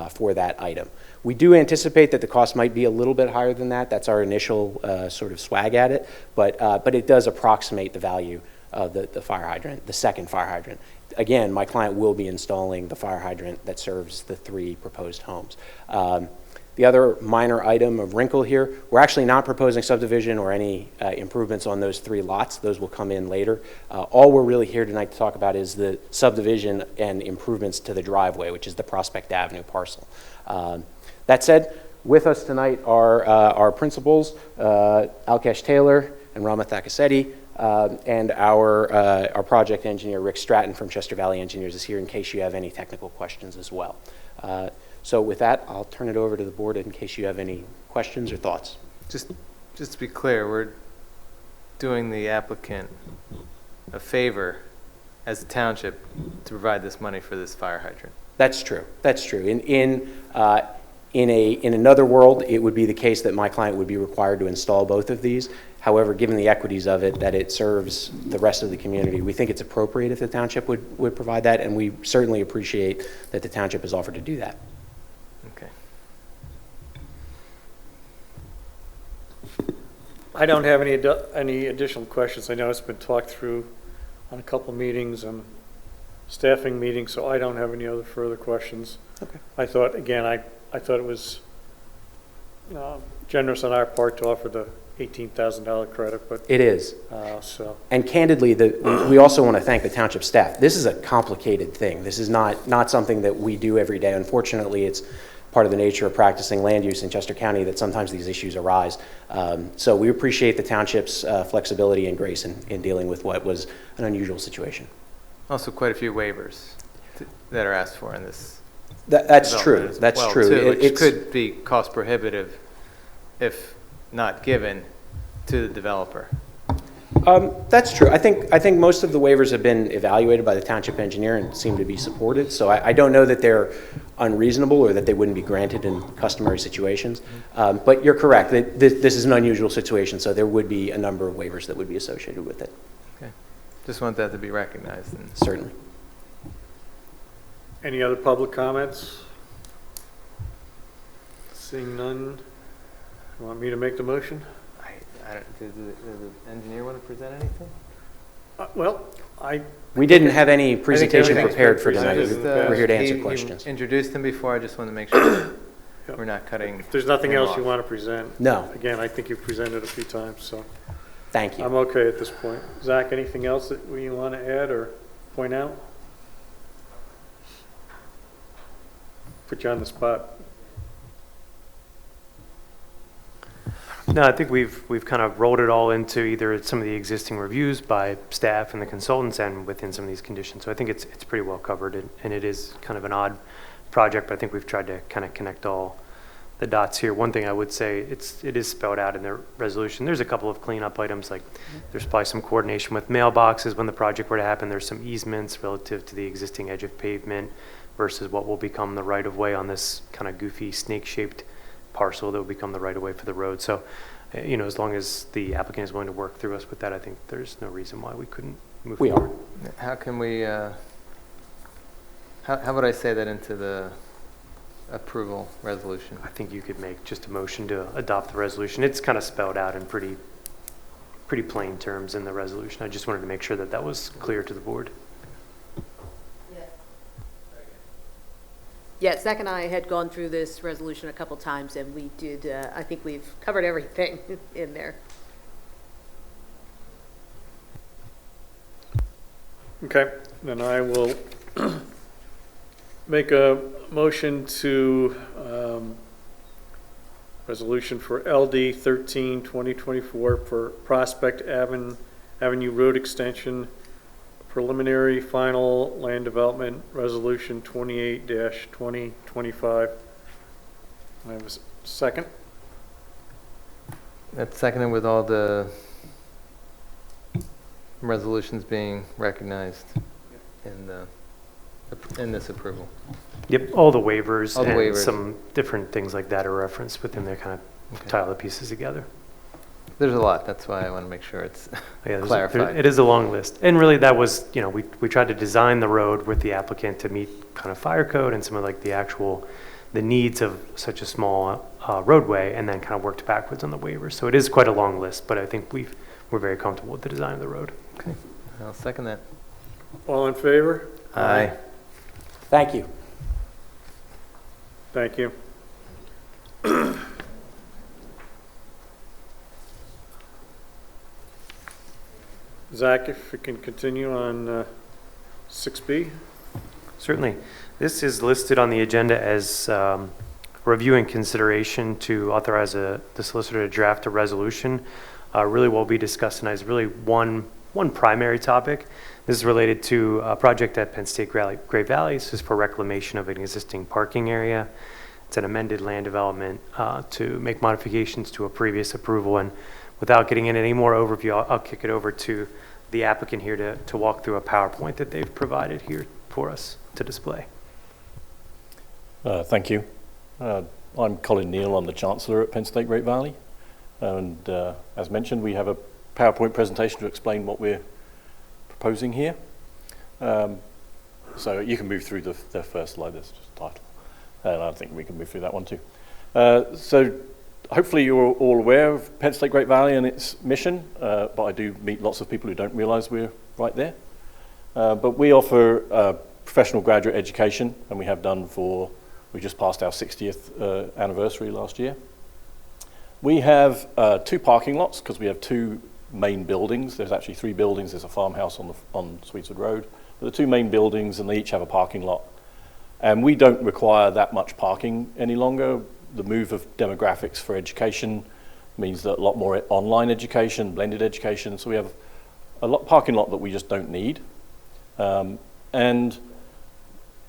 for that item. We do anticipate that the cost might be a little bit higher than that. That's our initial sort of swag at it, but it does approximate the value of the fire hydrant, the second fire hydrant. Again, my client will be installing the fire hydrant that serves the 3 proposed homes. The other minor item of wrinkle here, we're actually not proposing subdivision or any improvements on those 3 lots. Those will come in later. All we're really here tonight to talk about is the subdivision and improvements to the driveway, which is the Prospect Avenue parcel. That said, with us tonight are our principals, Alkesh Taylor and Rama Thakassetti, and our project engineer, Rick Stratton from Chester Valley Engineers, is here in case you have any technical questions as well. So with that, I'll turn it over to the board in case you have any questions or thoughts. Just to be clear, we're doing the applicant a favor as a township to provide this money for this fire hydrant. That's true. That's true. In another world, it would be the case that my client would be required to install both of these. However, given the equities of it, that it serves the rest of the community, we think it's appropriate if the township would provide that, and we certainly appreciate that the township has offered to do that. Okay. I don't have any additional questions. I know it's been talked through on a couple meetings and staffing meetings, so I don't have any other further questions. Okay. I thought, again, I thought it was generous on our part to offer the $18,000 credit, but It is. so And candidly, we also want to thank the township staff. This is a complicated thing. This is not something that we do every day. Unfortunately, it's part of the nature of practicing land use in Chester County that sometimes these issues arise. So we appreciate the township's flexibility and grace in dealing with what was an unusual situation. Also, quite a few waivers that are asked for in this. That's true. development as That's well, true. too, which It's- could be cost prohibitive if not given to the developer. That's true. I think most of the waivers have been evaluated by the township engineer and seem to be supported. So I don't know that they're unreasonable or that they wouldn't be granted in customary situations. But you're correct. This is an unusual situation, so there would be a number of waivers that would be associated with it. Okay. Just want that to be recognized. And Certainly. any other public comments? Seeing none, you want me to make the motion? does the engineer want to present anything? Well, We didn't have any presentation everything's prepared been for tonight. presented. We're here to answer He questions. introduced him before. I just want to make sure we're not cutting. if there's nothing him else off. you want to present. No. Again, I think you've presented a few times, so Thank you. I'm okay at this point. Zach, anything else that we want to add or point out? Put you on the spot. No, I think we've kind of rolled it all into either some of the existing reviews by staff and the consultants and within some of these conditions. So I think it's pretty well covered, and it is kind of an odd project, but I think we've tried to kind of connect all the dots here. One thing I would say, it is spelled out in the resolution. There's a couple of cleanup items, like there's probably some coordination with mailboxes when the project were to happen. There's some easements relative to the existing edge of pavement versus what will become the right of way on this kind of goofy snake-shaped parcel that would become the right-of-way for the road. So, as long as the applicant is willing to work through us with that, I think there's no reason why we couldn't move We forward. How can we, how would I say that into the approval resolution? I think you could make just a motion to adopt the resolution. It's kind of spelled out in pretty plain terms in the resolution. I just wanted to make sure that that was clear to the board. Yeah, Zach and I had gone through this resolution a couple times, and we did, I think we've covered everything in there. Okay, then I will make a motion to, resolution for LD 13-2024 for Prospect Avenue Road Extension, preliminary final land development resolution 28-2025. I have a second. That's seconded with all the resolutions being recognized in this approval. Yep, all the waivers All the and waivers. some different things like that are referenced within there, kind of Okay. tie all the pieces together. There's a lot, that's why I want to make sure it's Yeah, clarified. it is a long list. And really that was, we tried to design the road with the applicant to meet kind of fire code and some of like the needs of such a small roadway, and then kind of worked backwards on the waivers. So it is quite a long list, but I think we're very comfortable with the design of the road. Okay, I'll second that. All in favor? Aye. Thank you. Thank you. Zach, if we can continue on 6B. Certainly. This is listed on the agenda as review and consideration to authorize the solicitor to draft a resolution. Really what we'll be discussing is really one primary topic. This is related to a project at Penn State Great Valley. This is for reclamation of an existing parking area. It's an amended land development to make modifications to a previous approval. And without getting into any more overview, I'll kick it over to the applicant here to walk through a PowerPoint that they've provided here for us to display. Thank you. I'm Colin Neal. I'm the Chancellor at Penn State Great Valley. And as mentioned, we have a PowerPoint presentation to explain what we're proposing here. So you can move through the first slide, that's just the title. And I think we can move through that one too. So hopefully you're all aware of Penn State Great Valley and its mission, but I do meet lots of people who don't realize we're right there. But we offer professional graduate education, and we have done we just passed our 60th anniversary last year. We have 2 parking lots because we have 2 main buildings. There's actually 3 buildings. There's a farmhouse on Sweetswood Road. But the 2 main buildings, and they each have a parking lot. And we don't require that much parking any longer. The move of demographics for education means that a lot more online education, blended education. So we have a parking lot that we just don't need. And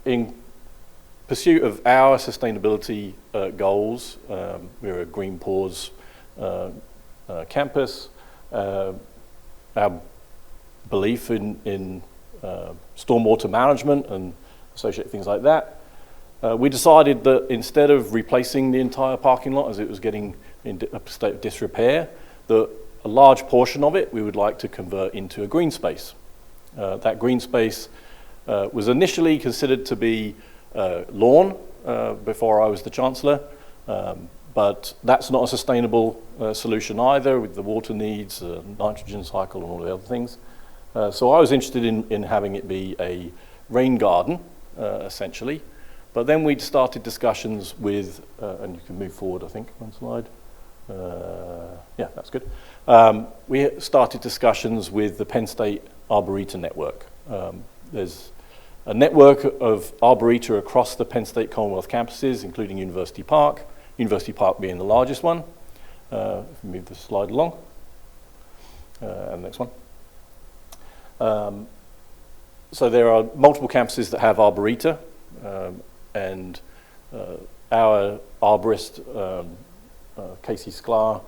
in pursuit of our sustainability goals, we're a Green Pause campus. Our belief in stormwater management and associated things like that, we decided that instead of replacing the entire parking lot as it was getting in a state of disrepair, that a large portion of it we would like to convert into a green space. That green space was initially considered to be lawn before I was the Chancellor, but that's not a sustainable solution either with the water needs, nitrogen cycle and all the other things. So I was interested in having it be a rain garden, essentially. But then we started discussions with, and you can move forward, I think, one slide. Yeah, that's good. We started discussions with the Penn State Arboretum Network. There's a network of Arboretum across the Penn State Commonwealth campuses, including University Park being the largest one. If we move the slide along. And the next one. So there are multiple campuses that have Arboretum, and our arborist, Casey Sklar,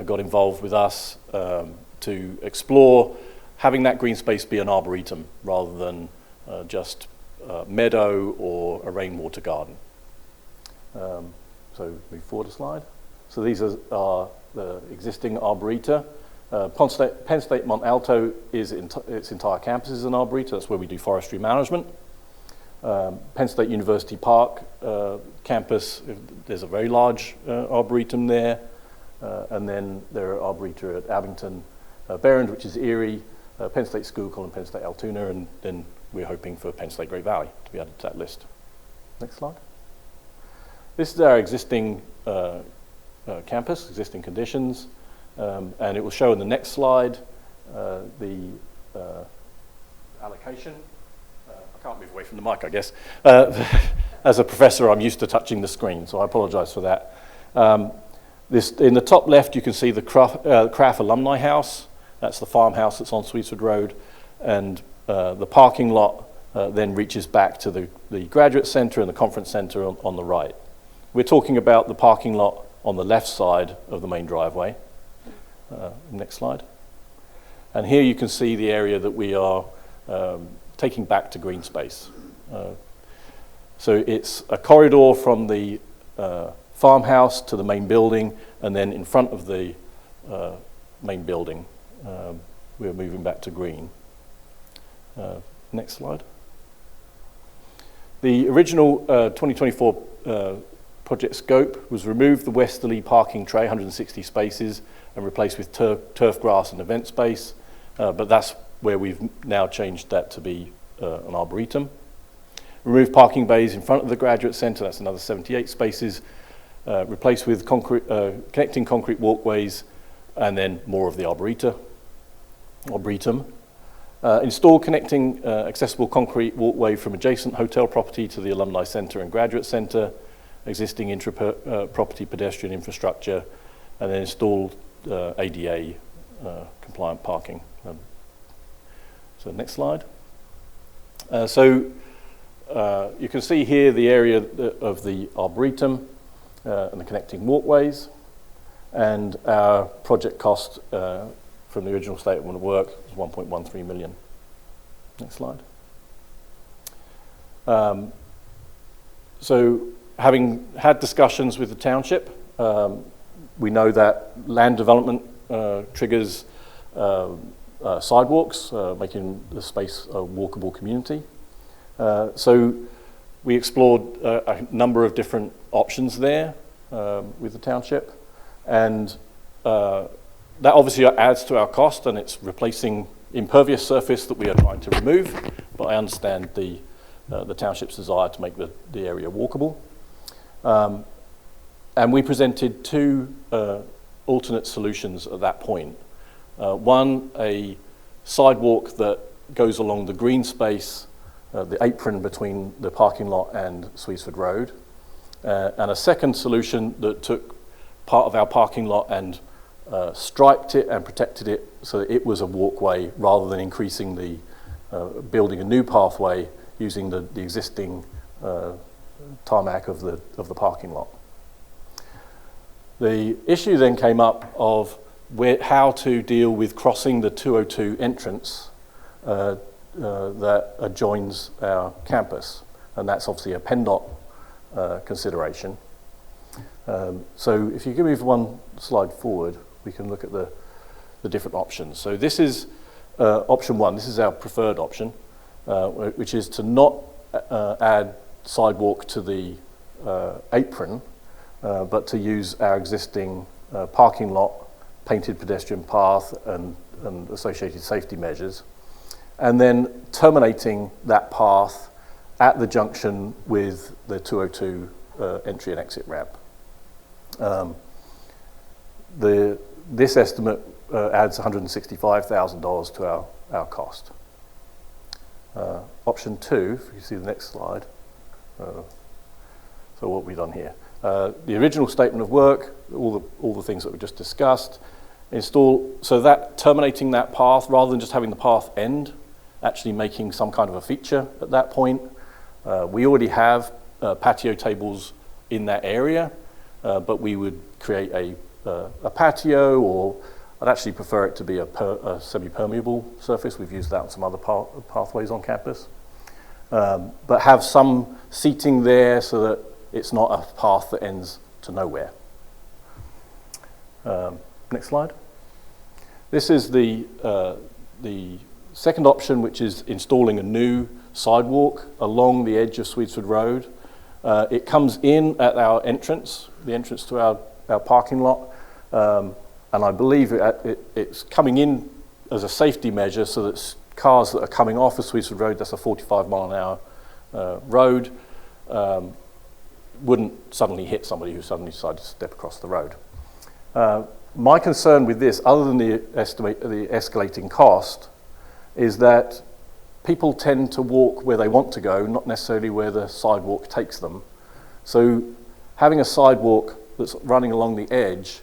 got involved with us to explore having that green space be an arboretum rather than just a meadow or a rainwater garden. So move forward a slide. So these are the existing arboreta. Penn State Mont Alto is its entire campus is an arboreta. That's where we do forestry management. Penn State University Park campus, there's a very large arboretum there. And then there are arboreta at Abington, Berrend, which is Erie, Penn State Schuylkill, and Penn State Altoona, and then we're hoping for Penn State Great Valley to be added to that list. Next slide. This is our existing campus, existing conditions, and it will show in the next slide the allocation. I can't move away from the mic, I guess. As a professor, I'm used to touching the screen, so I apologize for that. In the top left, you can see the Craft Alumni House. That's the farmhouse that's on Sweetsford Road. And the parking lot then reaches back to the Graduate Center and the Conference Center on the right. We're talking about the parking lot on the left side of the main driveway. Next slide. And here you can see the area that we are taking back to green space. So it's a corridor from the farmhouse to the main building, and then in front of the main building, we're moving back to green. Next slide. The original 2024 project scope was remove the westerly parking tray, 160 spaces, and replaced with turf grass and event space, but that's where we've now changed that to be an arboretum. Remove parking bays in front of the Graduate Center, that's another 78 spaces, replaced with connecting concrete walkways, and then more of the arboretum. Install connecting accessible concrete walkway from adjacent hotel property to the Alumni Center and Graduate Center, existing intra-property pedestrian infrastructure, and then install ADA compliant parking. So next slide. You can see here the area of the arboretum and the connecting walkways, and our project cost from the original statement of work was $1.13 million. Next slide. So having had discussions with the township, we know that land development triggers sidewalks, making the space a walkable community. So we explored a number of different options there with the township, and that obviously adds to our cost, and it's replacing impervious surface that we are trying to remove, but I understand the township's desire to make the area walkable. And we presented two alternate solutions at that point. One, a sidewalk that goes along the green space, the apron between the parking lot and Sweetsford Road, and a second solution that took part of our parking lot and striped it and protected it so that it was a walkway rather than increasing the building a new pathway using the existing tarmac of the parking lot. The issue then came up of how to deal with crossing the 202 entrance that adjoins our campus, and that's obviously a PennDOT consideration. So if you give me one slide forward, we can look at the different options. So this is option one. This is our preferred option, which is to not add sidewalk to the apron, but to use our existing parking lot, painted pedestrian path, and associated safety measures, and then terminating that path at the junction with the 202 entry and exit ramp. This estimate adds $165,000 to our cost. Option two, if you see the next slide. So what we've done here. The original statement of work, all the things that we just discussed, so that terminating that path, rather than just having the path end, actually making some kind of a feature at that point. We already have patio tables in that area, but we would create a patio, or I'd actually prefer it to be a semi-permeable surface. We've used that on some other pathways on campus. But have some seating there so that it's not a path that ends to nowhere. Next slide. This is the second option, which is installing a new sidewalk along the edge of Sweetsford Road. It comes in at our entrance, the entrance to our parking lot, and I believe it's coming in as a safety measure so that cars that are coming off of Sweetsford Road, that's a 45 mile an hour road, wouldn't suddenly hit somebody who suddenly decided to step across the road. My concern with this, other than the escalating cost, is that people tend to walk where they want to go, not necessarily where the sidewalk takes them. So having a sidewalk that's running along the edge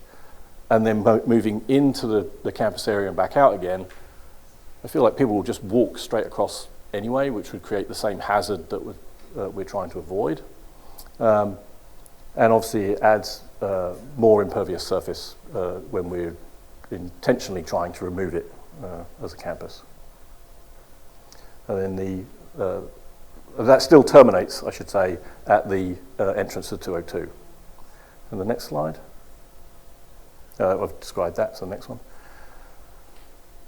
and then moving into the campus area and back out again, I feel like people will just walk straight across anyway, which would create the same hazard that we're trying to avoid. And obviously it adds more impervious surface when we're intentionally trying to remove it as a campus. And then that still terminates, I should say, at the entrance to 202. And the next slide. I've described that, so the next one.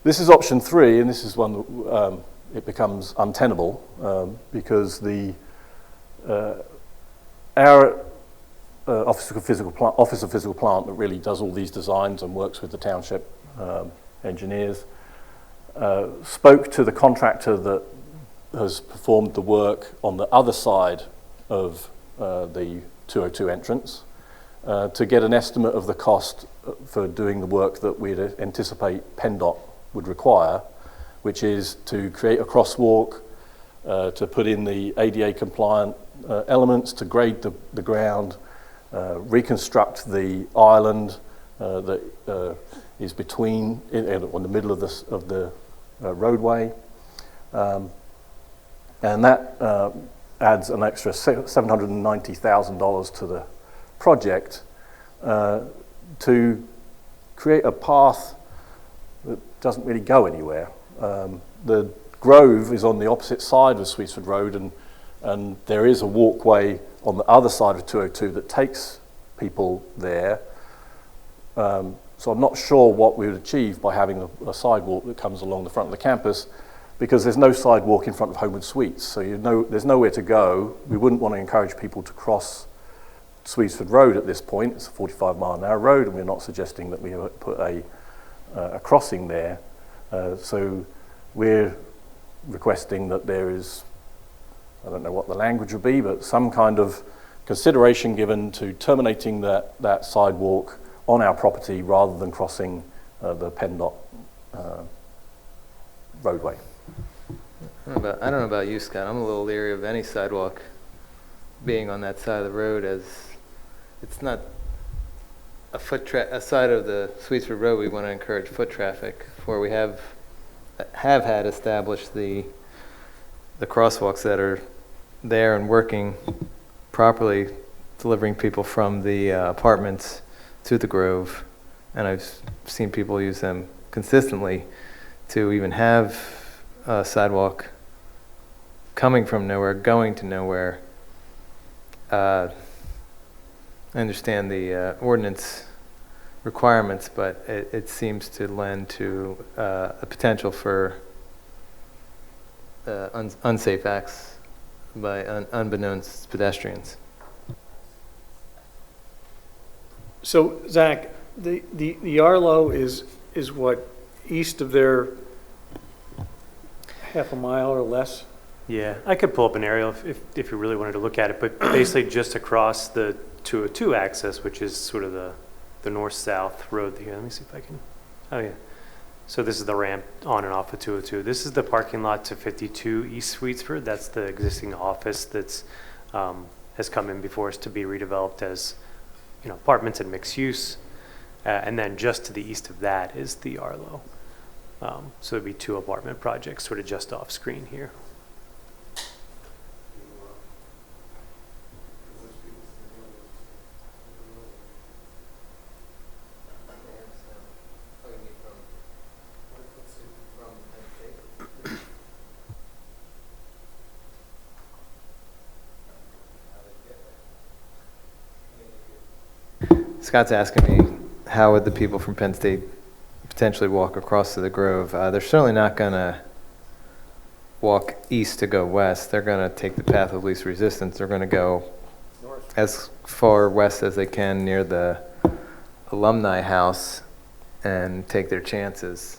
This is option 3, and this is one that it becomes untenable because our Office of Physical Plant that really does all these designs and works with the township engineers spoke to the contractor that has performed the work on the other side of the 202 entrance to get an estimate of the cost for doing the work that we'd anticipate PennDOT would require, which is to create a crosswalk, to put in the ADA compliant elements, to grade the ground, reconstruct the island that is between, in the middle of the roadway. And that adds an extra $790,000 to the project to create a path that doesn't really go anywhere. The Grove is on the opposite side of Sweetsford Road, and there is a walkway on the other side of 202 that takes people there. So I'm not sure what we would achieve by having a sidewalk that comes along the front of the campus, because there's no sidewalk in front of Homewood Suites, so there's nowhere to go. We wouldn't want to encourage people to cross Sweetsford Road at this point. It's a 45 mile an hour road, and we're not suggesting that we put a crossing there. So we're requesting that there is, I don't know what the language would be, but some kind of consideration given to terminating that sidewalk on our property rather than crossing the PennDOT roadway. I don't know about you, Scott. I'm a little leery of any sidewalk being on that side of the road, as it's not a side of the Sweetsford Road we want to encourage foot traffic, where we have had established the crosswalks that are there and working properly, delivering people from the apartments to the Grove, and I've seen people use them consistently to even have a sidewalk coming from nowhere, going to nowhere. I understand the ordinance requirements, but it seems to lend to a potential for unsafe acts by unbeknownst pedestrians. So, Zach, the Arlo is what, east of there, half a mile or less? Yeah, I could pull up an aerial if you really wanted to look at it, but basically just across the 202 access, which is sort of the north-south road here. Let me see if I can, oh yeah. So this is the ramp on and off of 202. This is the parking lot to 52 East Sweetsford. That's the existing office that's has come in before us to be redeveloped as, apartments and mixed use. And then just to the east of that is the Arlo. So there'd be 2 apartment projects sort of just off screen here. Scott's asking me, how would the people from Penn State potentially walk across to the Grove? They're certainly not going to walk east to go west. They're going to take the path of least resistance. They're going to go as far west as they can near the alumni house and take their chances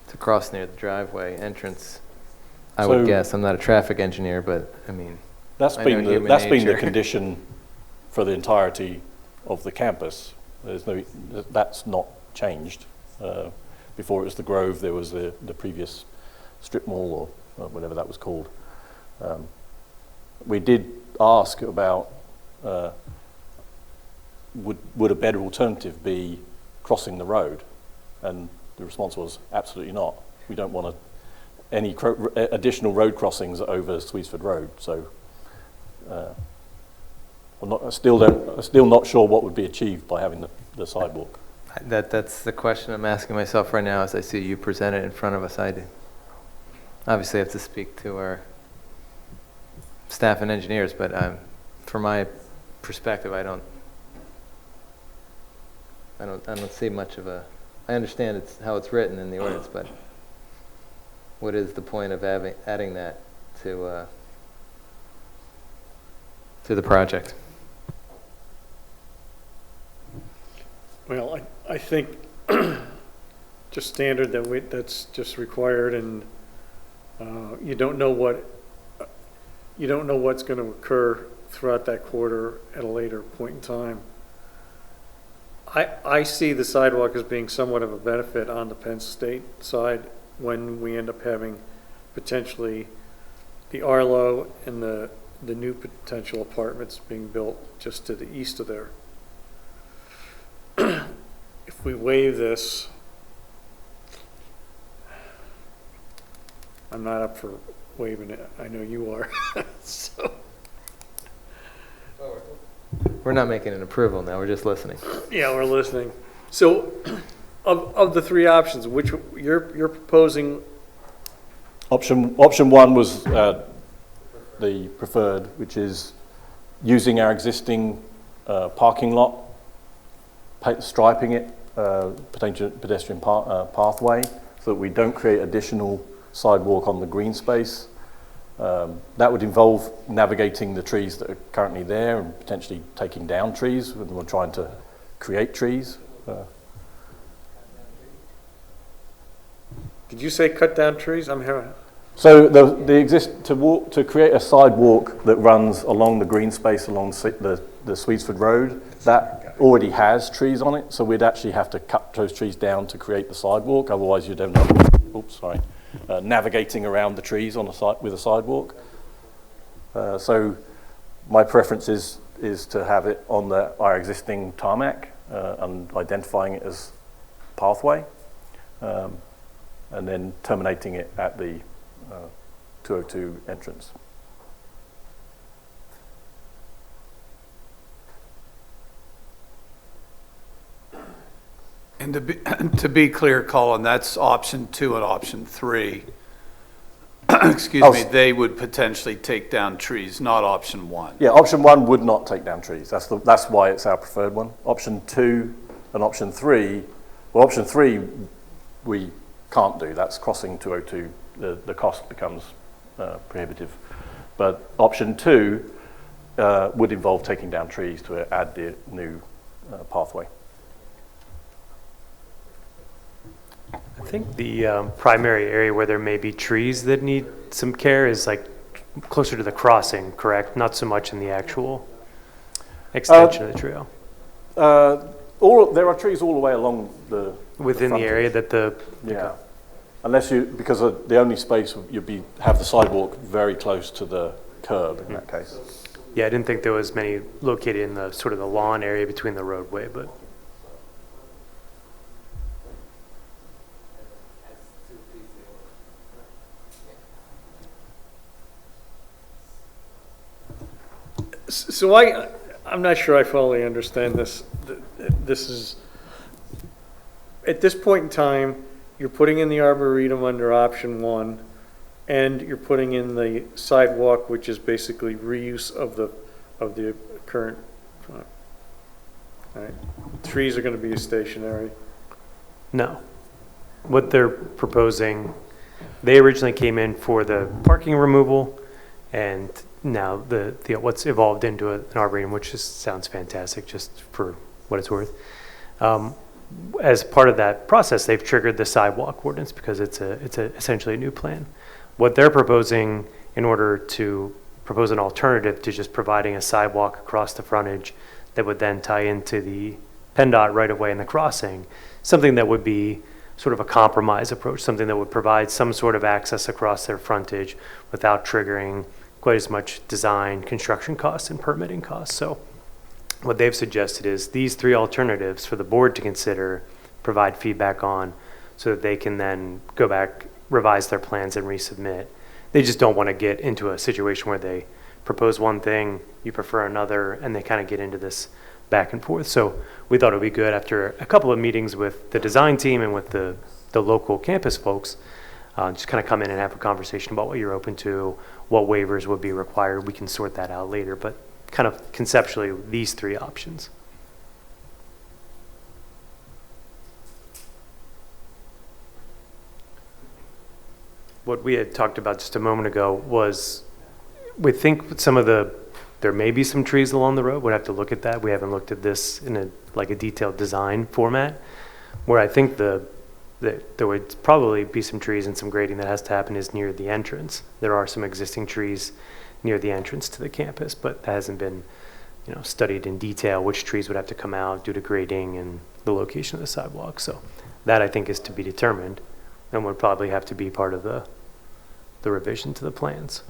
to cross near the driveway entrance. I would So- guess. I'm not a traffic engineer, but I mean, That's I been know the, human that's been the nature. condition for the entirety of the campus. There's no, that's not changed. Before it was the Grove, there was the previous strip mall or whatever that was called. We did ask about would a better alternative be crossing the road, and the response was absolutely not. We don't want any additional road crossings over Swedesford Road. So I'm still not sure what would be achieved by having the sidewalk. that's the question I'm asking myself right now as I see you present it in front of us. I do. Obviously, I have to speak to our staff and engineers, but from my perspective, I don't see much of a. I understand it's how it's written in the ordinance, but what is the point of adding that to the project? Well, I think just standard that's just required, and you don't know what's going to occur throughout that quarter at a later point in time. I see the sidewalk as being somewhat of a benefit on the Penn State side when we end up having potentially the Arlo and the new potential apartments being built just to the east of there. If we waive this, I'm not up for waiving it. I know you are. So. We're not making an approval now. We're just listening. Yeah, we're listening. So, of the three options, which you're proposing? Option one was the preferred, which is using our existing parking lot, striping it, potential pedestrian pathway, so that we don't create additional sidewalk on the green space. That would involve navigating the trees that are currently there and potentially taking down trees when we're trying to create trees. Did you say cut down trees? I'm hearing. So to create a sidewalk that runs along the green space along the Swedesford Road, that already has trees on it, so we'd actually have to cut those trees down to create the sidewalk. Otherwise, you'd end up, navigating around the trees on with a sidewalk. So my preference is to have it on our existing tarmac and identifying it as pathway, and then terminating it at the 202 entrance. And to be clear, Colin, that's option 2 and option 3. Excuse me, they would potentially take down trees, not option 1. Yeah, option 1 would not take down trees. That's why it's our preferred one. Option 2 and option 3, well, option 3 we can't do. That's crossing 202. The cost becomes prohibitive. But option 2 would involve taking down trees to add the new pathway. I think the primary area where there may be trees that need some care is like closer to the crossing, correct? Not so much in the actual extension of the trail. There are trees all the way along Within the area that the... Yeah. Unless because the only space you'd have the sidewalk very close to the curb in that case. Yeah, I didn't think there was many located in the sort of the lawn area between the roadway, but... So I'm not sure I fully understand this. This is, at this point in time, you're putting in the arboretum under option 1, and you're putting in the sidewalk, which is basically reuse of the current. All right. Trees are going to be stationary. No. What they're proposing, they originally came in for the parking removal, and now the what's evolved into an arboretum, which just sounds fantastic, just for what it's worth. As part of that process, they've triggered the sidewalk ordinance because it's essentially a new plan. What they're proposing, in order to propose an alternative to just providing a sidewalk across the frontage that would then tie into the PennDOT right away in the crossing, something that would be sort of a compromise approach, something that would provide some sort of access across their frontage without triggering quite as much design, construction costs, and permitting costs. So what they've suggested is these three alternatives for the board to consider, provide feedback on, so that they can then go back, revise their plans, and resubmit. They just don't want to get into a situation where they propose one thing, you prefer another, and they kind of get into this back and forth. So we thought it would be good, after a couple of meetings with the design team and with the local campus folks, just kind of come in and have a conversation about what you're open to, what waivers would be required. We can sort that out later, but kind of conceptually, these three options. What we had talked about just a moment ago was, we think some of there may be some trees along the road. We'd have to look at that. We haven't looked at this in a detailed design format, where I think there would probably be some trees and some grading that has to happen is near the entrance. There are some existing trees near the entrance to the campus, but that hasn't been, studied in detail, which trees would have to come out due to grading and the location of the sidewalk. So that, I think, is to be determined, and would probably have to be part of the revision to the plans.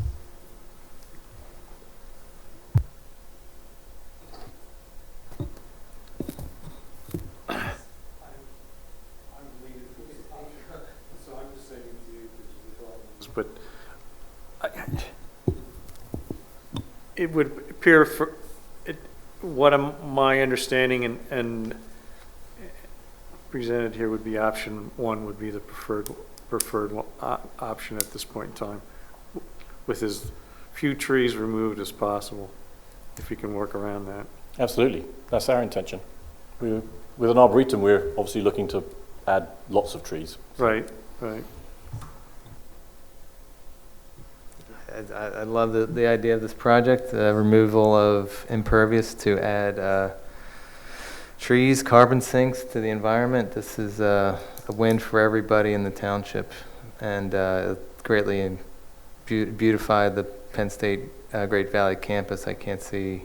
But it would appear my understanding and presented here would be option one would be the preferred option at this point in time, with as few trees removed as possible, if you can work around that. Absolutely, that's our intention. With an arboretum, we're obviously looking to add lots of trees. Right. I love the idea of this project, removal of impervious to add trees, carbon sinks to the environment. This is a win for everybody in the township, and greatly beautify the Penn State Great Valley campus. I can't see,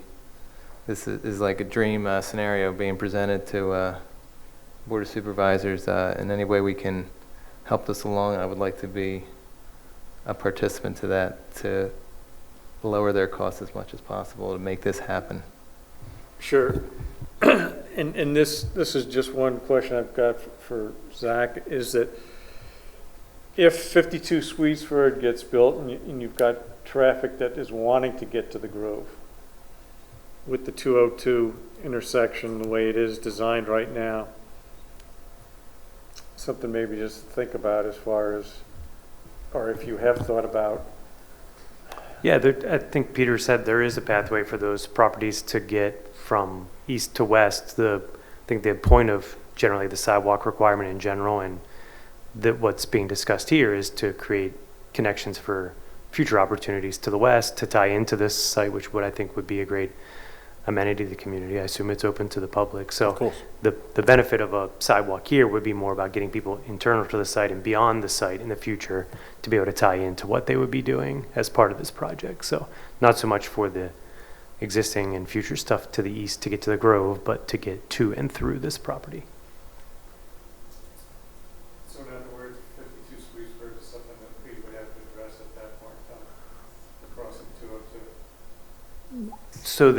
this is like a dream scenario being presented to Board of Supervisors. In any way we can help this along, I would like to be a participant to that, to lower their costs as much as possible to make this happen. Sure. And this is just one question I've got for Zach, is that if 52 Sweetsford gets built and you've got traffic that is wanting to get to the Grove, with the 202 intersection the way it is designed right now, something maybe just to think about as far as, or if you have thought about. Yeah, I think Peter said there is a pathway for those properties to get from east to west. I think the point of generally the sidewalk requirement in general, and what's being discussed here, is to create connections for future opportunities to the west to tie into this site, which I think would be a great amenity to the community. I assume it's open to the public. So Of course. the benefit of a sidewalk here would be more about getting people internal to the site and beyond the site in the future to be able to tie into what they would be doing as part of this project. So not so much for the existing and future stuff to the east to get to the Grove, but to get to and through this property. So in other words, 52 Sweetsford is something that we would have to address at that point in time, crossing 202. So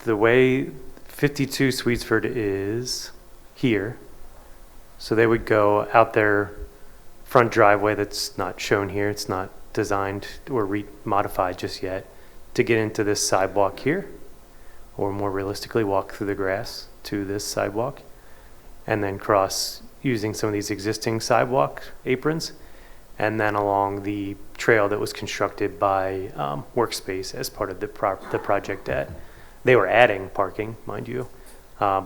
the way 52 Sweetsford is here, so they would go out their front driveway that's not shown here, it's not designed or modified just yet, to get into this sidewalk here, or more realistically walk through the grass to this sidewalk, and then cross using some of these existing sidewalk aprons, and then along the trail that was constructed by Workspace as part of the project. They were adding parking, mind you,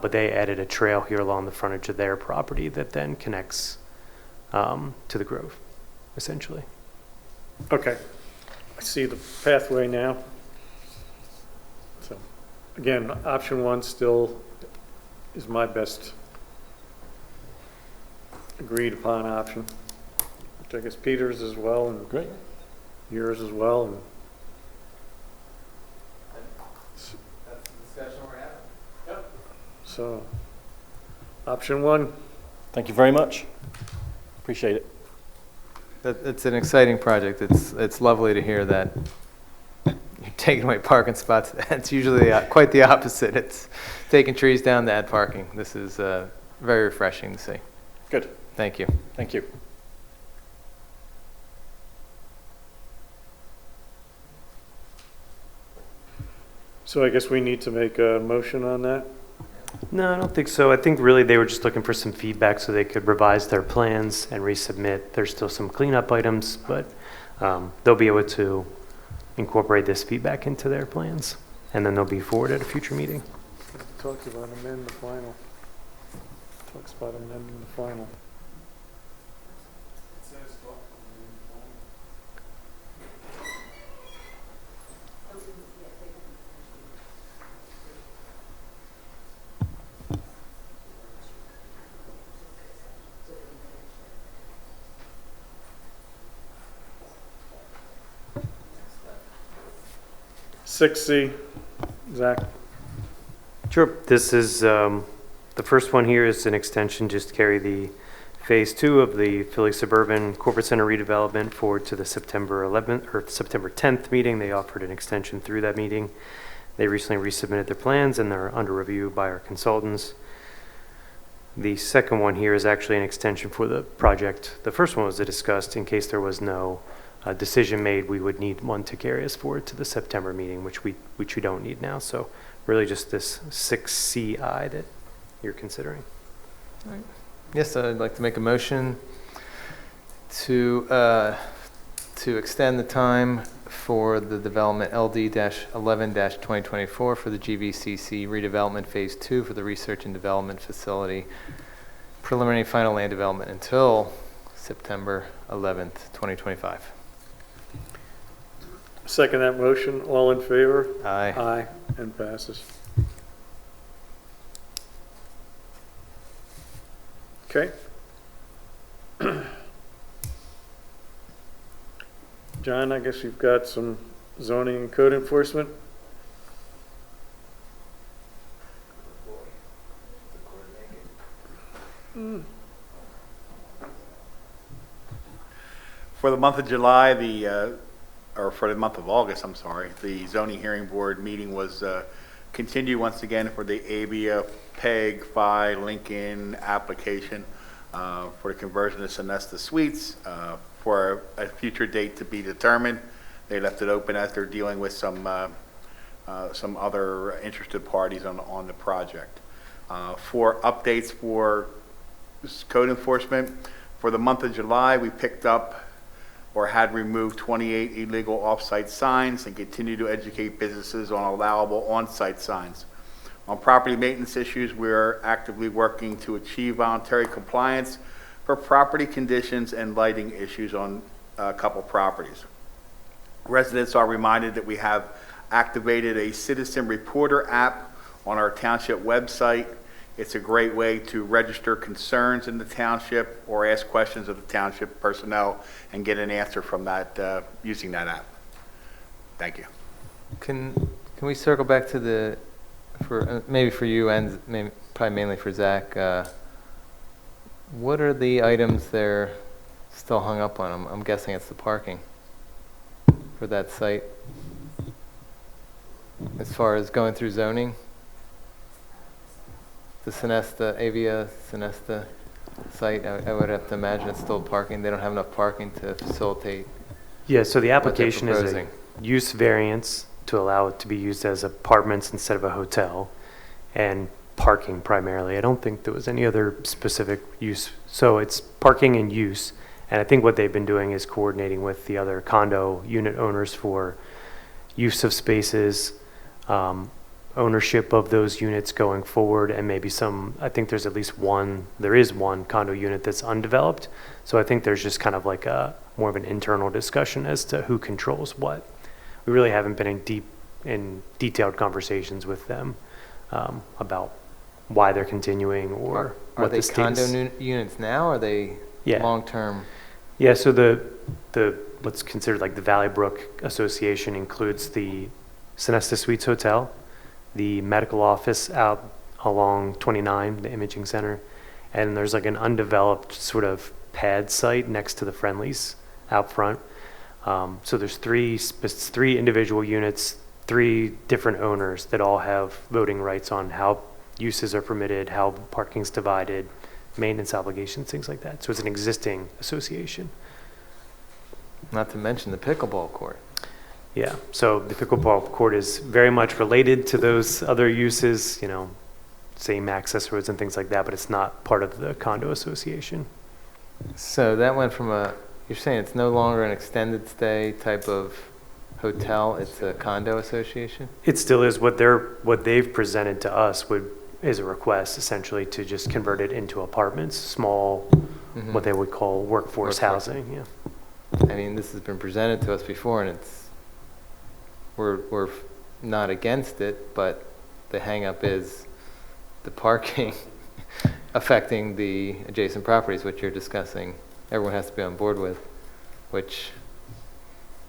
but they added a trail here along the frontage of their property that then connects to the Grove, essentially. Okay, I see the pathway now. So, again, option one still is my best agreed upon option. Which I guess Peter's as well, and Great. yours as well, and That's the discussion we're having. so, option one. Thank you very much. Appreciate it. It's an exciting project. It's lovely to hear that you're taking away parking spots. It's usually quite the opposite. It's taking trees down to add parking. This is very refreshing to see. Good. Thank you. Thank you. So I guess we need to make a motion on that. No, I don't think so. I think really they were just looking for some feedback so they could revise their plans and resubmit. There's still some cleanup items, but they'll be able to incorporate this feedback into their plans, and then they'll be forward at a future meeting. Talks about amend the final. Talks about amending the final. Six C, Zach. Sure. This is, the first one here is an extension, just carry the Phase 2 of the Philly Suburban Corporate Center redevelopment forward to the September 11th or September 10th meeting. They offered an extension through that meeting. They recently resubmitted their plans and they're under review by our consultants. The second one here is actually an extension for the project. The first one was discussed in case there was no decision made, we would need one to carry us forward to the September meeting, which we don't need now. So really just this 6CI that you're considering. All right. Yes, I'd like to make a motion to extend the time for the development LD-11-2024 for the GVCC redevelopment Phase 2 for the research and development facility preliminary final land development until September 11th, 2025. Second that motion, all in favor? Aye. Aye, and passes. Okay. John, I guess you've got some zoning and code enforcement? For the month of July, or for the month of August, I'm sorry, the zoning hearing board meeting was continued once again for the ABA PEG Phi Lincoln application for the conversion of Sonesta Suites for a future date to be determined. They left it open as they're dealing with some other interested parties on the project. For updates for code enforcement, for the month of July, we picked up or had removed 28 illegal off-site signs and continue to educate businesses on allowable on-site signs. On property maintenance issues, we're actively working to achieve voluntary compliance for property conditions and lighting issues on a couple properties. Residents are reminded that we have activated a citizen reporter app on our township website. It's a great way to register concerns in the township or ask questions of the township personnel and get an answer from that using that app. Thank you. Can we circle back to maybe for you and maybe probably mainly for Zach? What are the items they're still hung up on? I'm guessing it's the parking for that site. As far as going through zoning, the Avia Sonesta site, I would have to imagine it's still parking. They don't have enough parking to facilitate. Yeah, so the what they're application is a proposing. use variance to allow it to be used as apartments instead of a hotel, and parking primarily. I don't think there was any other specific use. So it's parking and use, and I think what they've been doing is coordinating with the other condo unit owners for use of spaces, ownership of those units going forward, and maybe some, I think there's at least one, there is one condo unit that's undeveloped. So I think there's just kind of like a more of an internal discussion as to who controls what. We really haven't been in detailed conversations with them about why they're continuing or Are what they the status. condo units now, or are they Yeah. long-term? Yeah, so the what's considered like the Valley Brook Association includes the Sonesta Suites Hotel, the medical office out along 29, the imaging center, and there's like an undeveloped sort of pad site next to the Friendlies out front. So there's three individual units, 3 different owners that all have voting rights on how uses are permitted, how parking's divided, maintenance obligations, things like that. So it's an existing association. Not to mention the pickleball court. Yeah, so the pickleball court is very much related to those other uses, you know, same access roads and things like that, but it's not part of the condo association. So that went from you're saying it's no longer an extended stay type of hotel, it's a condo association? It still is. What they've presented to us is a request essentially to just convert it into apartments, small, what they would call workforce housing. Yeah. I mean, this has been presented to us before, and we're not against it, but the hang-up is the parking affecting the adjacent properties, which you're discussing. Everyone has to be on board with, which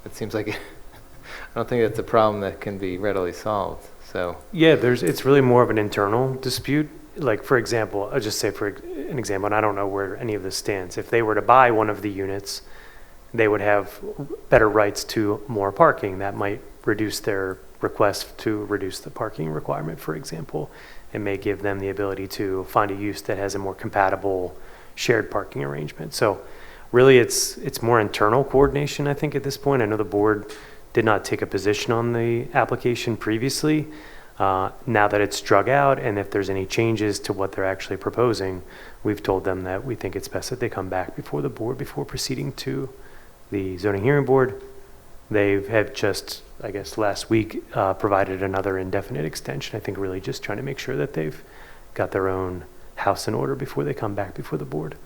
it seems like I don't think it's a problem that can be readily solved. So Yeah, it's really more of an internal dispute. Like, for example, I'll just say for an example, and I don't know where any of this stands. If they were to buy one of the units, they would have better rights to more parking. That might reduce their request to reduce the parking requirement, for example. It may give them the ability to find a use that has a more compatible shared parking arrangement. So really it's more internal coordination, I think, at this point. I know the board did not take a position on the application previously. Now that it's drug out, and if there's any changes to what they're actually proposing, we've told them that we think it's best that they come back before the board before proceeding to the zoning hearing board. They have just, I guess, last week provided another indefinite extension. I think really just trying to make sure that they've got their own house in order before they come back before the board.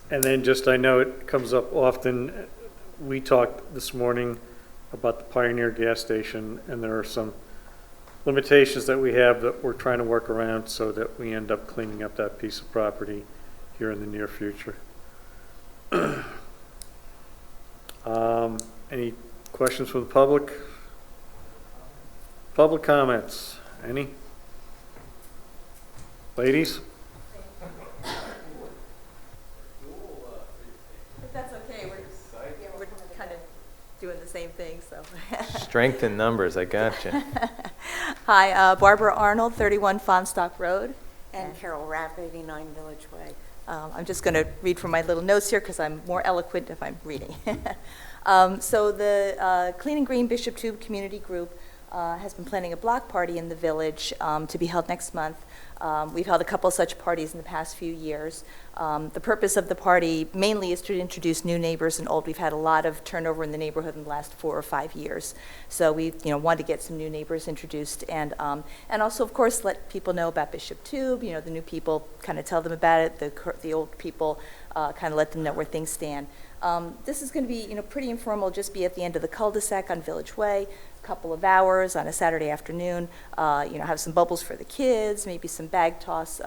And then just, I know it comes up often, we talked this morning about the Pioneer gas station, and there are some limitations that we have that we're trying to work around so that we end up cleaning up that piece of property here in the near future. Any questions from the public? Public comments, any? Ladies? If that's okay, we're kind of doing the same thing, so. strength in numbers, I gotcha. Hi, Barbara Arnold, 31 Fonstock Road. And Carol Rapp, 89 Village Way. I'm just going to read from my little notes here because I'm more eloquent if I'm reading. So the Clean and Green Bishop Tube Community Group has been planning a block party in the village to be held next month. We've held a couple such parties in the past few years. The purpose of the party mainly is to introduce new neighbors and old. We've had a lot of turnover in the neighborhood in the last 4 or 5 years. So we wanted to get some new neighbors introduced and also, of course, let people know about Bishop Tube. The new people, kind of tell them about it. The old people kind of let them know where things stand. This is going to be, pretty informal, just be at the end of the cul-de-sac on Village Way, a couple of hours on a Saturday afternoon, have some bubbles for the kids, maybe some bag toss,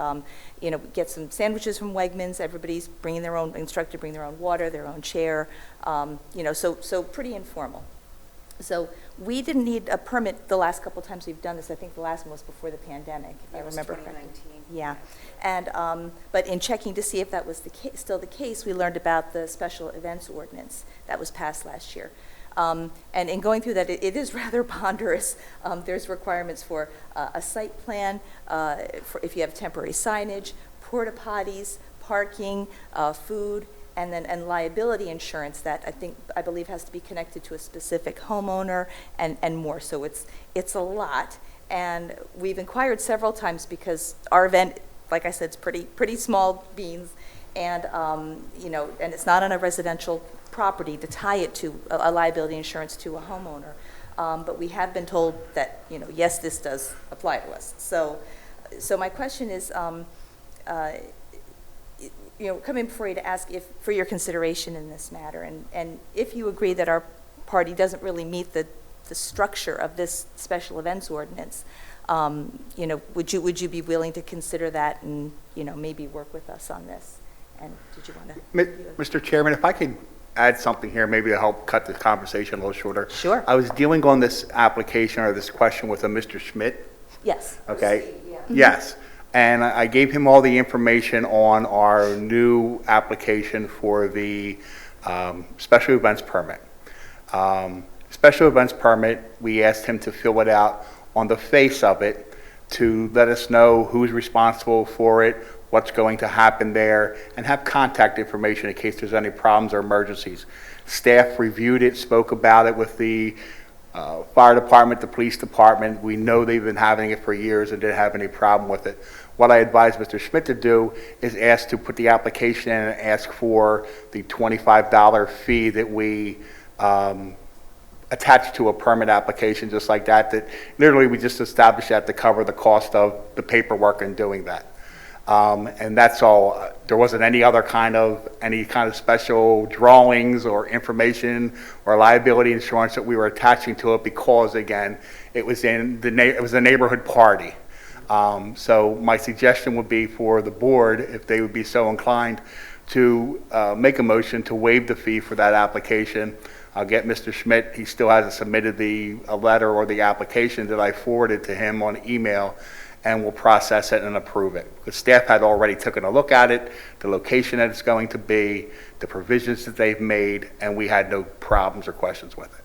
get some sandwiches from Wegmans. Everybody's bringing their own, instructed to bring their own water, their own chair, so pretty informal. So we didn't need a permit the last couple of times we've done this. I think the last one was before the pandemic, if I remember correctly. 2019. Yeah, and but in checking to see if that was still the case, we learned about the special events ordinance that was passed last year. And in going through that, it is rather ponderous. There's requirements for a site plan, for if you have temporary signage, porta potties, parking, food, and liability insurance that I believe has to be connected to a specific homeowner and more. So it's a lot. And we've inquired several times because our event, like I said, is pretty small beans, and and it's not on a residential property to tie it to a liability insurance to a homeowner. But we have been told that, yes, this does apply to us. So my question is, coming before you to ask for your consideration in this matter, and if you agree that our party doesn't really meet the structure of this special events ordinance, would you be willing to consider that and, maybe work with us on this? And did you want to? Mr. Chairman, if I could add something here, maybe to help cut the conversation a little shorter. Sure. I was dealing on this application or this question with a Mr. Schmidt. Yes. Okay? Yes. And I gave him all the information on our new application for the special events permit. Special events permit, we asked him to fill it out on the face of it to let us know who's responsible for it, what's going to happen there, and have contact information in case there's any problems or emergencies. Staff reviewed it, spoke about it with the fire department, the police department. We know they've been having it for years and didn't have any problem with it. What I advised Mr. Schmidt to do is ask to put the application in and ask for the $25 fee that we attached to a permit application just like that literally we just established that to cover the cost of the paperwork in doing that. And that's all. There wasn't any kind of special drawings or information or liability insurance that we were attaching to it because, again, it was a neighborhood party. So my suggestion would be for the board, if they would be so inclined, to make a motion to waive the fee for that application. I'll get Mr. Schmidt. He still hasn't submitted a letter or the application that I forwarded to him on email, and we'll process it and approve it. Because staff had already taken a look at it, the location that it's going to be, the provisions that they've made, and we had no problems or questions with it.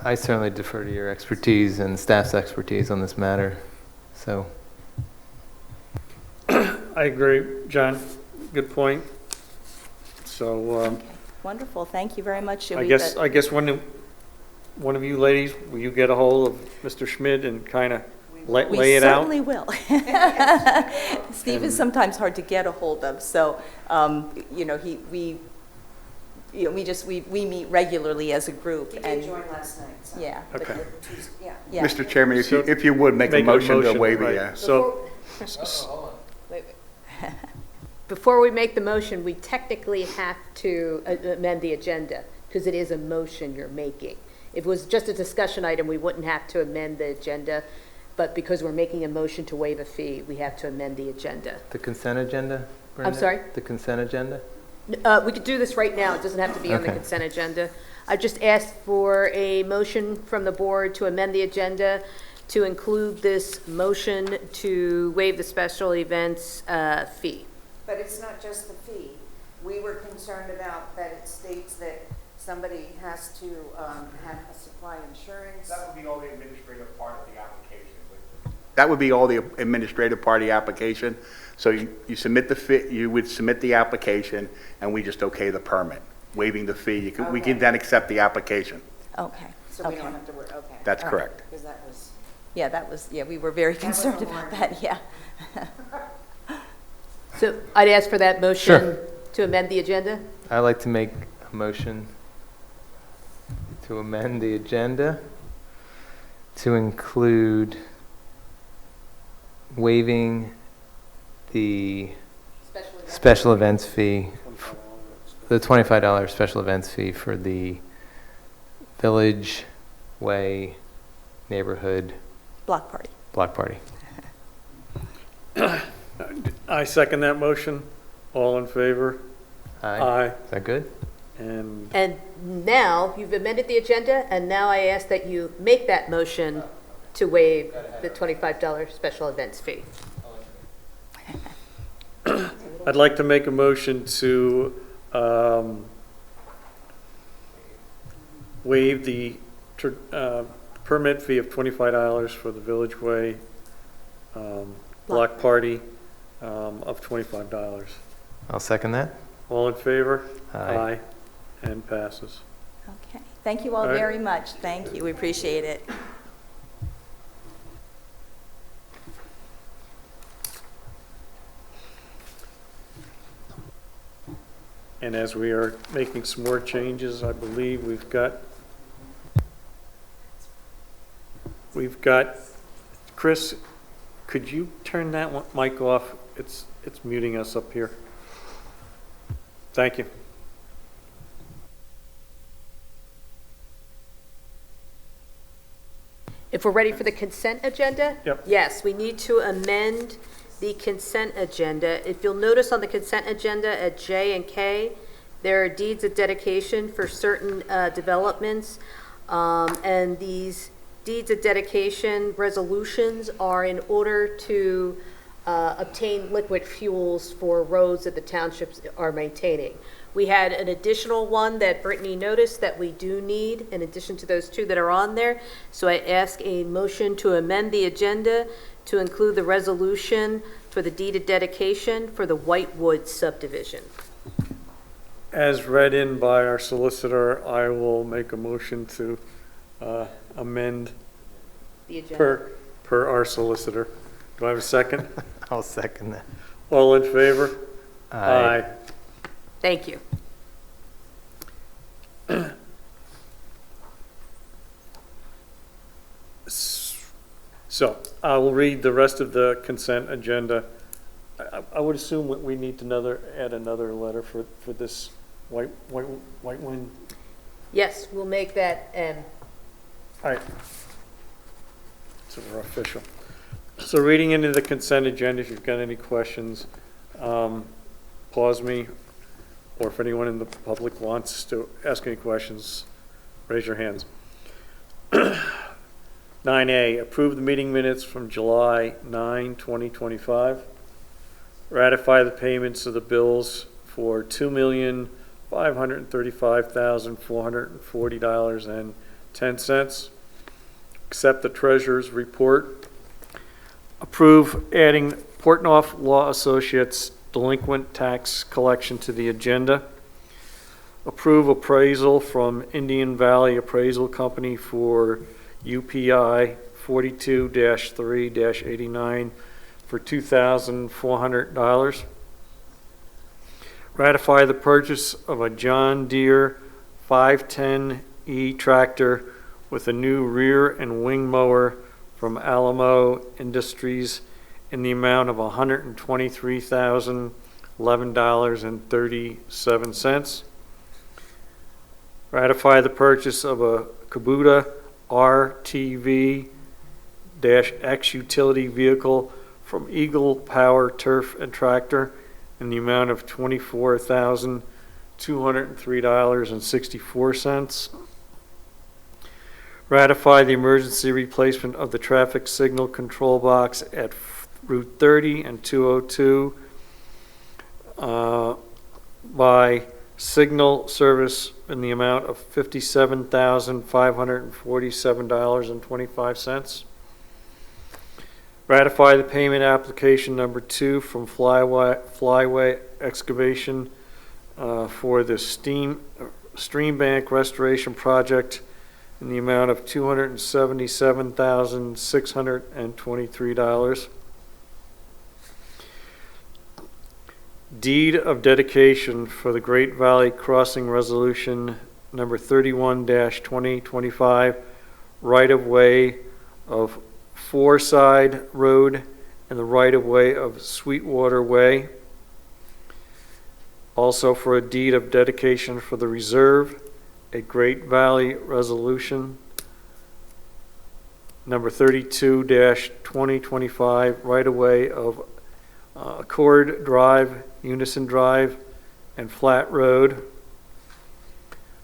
I certainly defer to your expertise and staff's expertise on this matter. So, I agree, John. Good point. So, Wonderful. Thank you very much. I guess one of you ladies, will you get a hold of Mr. Schmidt and kind of lay it out? We certainly will. Steve is sometimes hard to get a hold of, so we meet regularly as a group. He did join last night. So. Yeah. Okay. Yeah. Mr. Chairman, if you would make a motion to waive right. it. So, Wait. Before we make the motion, we technically have to amend the agenda, because it is a motion you're making. If it was just a discussion item, we wouldn't have to amend the agenda, but because we're making a motion to waive a fee, we have to amend the agenda. the consent agenda? I'm sorry? The consent agenda? We could do this right now. It doesn't have to be on the Okay. consent agenda. I just asked for a motion from the board to amend the agenda to include this motion to waive the special events fee. But it's not just the fee. We were concerned about that it states that somebody has to supply insurance. That would be all the administrative part of the application. That would be all the administrative part of the application. So you submit the fee, you would submit the application, and we just okay the permit, waiving the fee. We can then accept the application. Okay. So we don't have to worry, okay. That's correct. Because that was. Yeah, we were very concerned was about alarming. that, yeah. So I'd ask for that motion Sure. to amend the agenda. I'd like to make a motion to amend the agenda to include waiving the special events fee, the $25 special events fee for the Village Way neighborhood Block party. block party. I second that motion. All in favor? Aye. Is that good? And And now, you've amended the agenda, and now I ask that you make that motion to waive the $25 special events fee. I'd like to make a motion to waive the permit fee of $25 for the Village Way block party of $25. I'll second that. All in favor? Aye. And passes. Okay. Thank you all All right. very much. Thank you. We appreciate it. And as we are making some more changes, I believe we've got, Chris, could you turn that mic off? It's muting us up here. Thank you. If we're ready for the consent agenda? Yep. Yes, we need to amend the consent agenda. If you'll notice on the consent agenda at J and K, there are deeds of dedication for certain developments. And these deeds of dedication resolutions are in order to obtain liquid fuels for roads that the townships are maintaining. We had an additional one that Brittany noticed that we do need, in addition to those two that are on there. So I ask a motion to amend the agenda to include the resolution for the deed of dedication for the Whitewood subdivision. As read in by our solicitor, I will make a motion to amend The agenda. per our solicitor. Do I have a second? I'll second that. All in favor? Aye. Thank you. So I will read the rest of the consent agenda. I would assume we need to add another letter for this Whiteland. Yes, we'll make that M. All right. So we're official. So reading into the consent agenda, if you've got any questions, pause me, or if anyone in the public wants to ask any questions, raise your hands. 9A, approve the meeting minutes from July 9, 2025. Ratify the payments of the bills for $2,535,440.10. Accept the treasurer's report. Approve adding Portnoy Law Associates delinquent tax collection to the agenda. Approve appraisal from Indian Valley Appraisal Company for UPI 42-3-89 for $2,400. Ratify the purchase of a John Deere 510E tractor with a new rear and wing mower from Alamo Industries in the amount of $123,011.37. Ratify the purchase of a Kubota RTV-X utility vehicle from Eagle Power Turf and Tractor in the amount of $24,203.64. Ratify the emergency replacement of the traffic signal control box at Route 30 and 202 by Signal Service in the amount of $57,547.25. Ratify the payment application number 2 from Flyway Excavation for the Stream Bank Restoration Project in the amount of $277,623. Deed of dedication for the Great Valley Crossing Resolution number 31-2025, right-of-way of Fourside Road and the right-of-way of Sweetwater Way. Also for a deed of dedication for the reserve, a Great Valley Resolution number 32-2025, right-of-way of Accord Drive, Unison Drive, and Flat Road.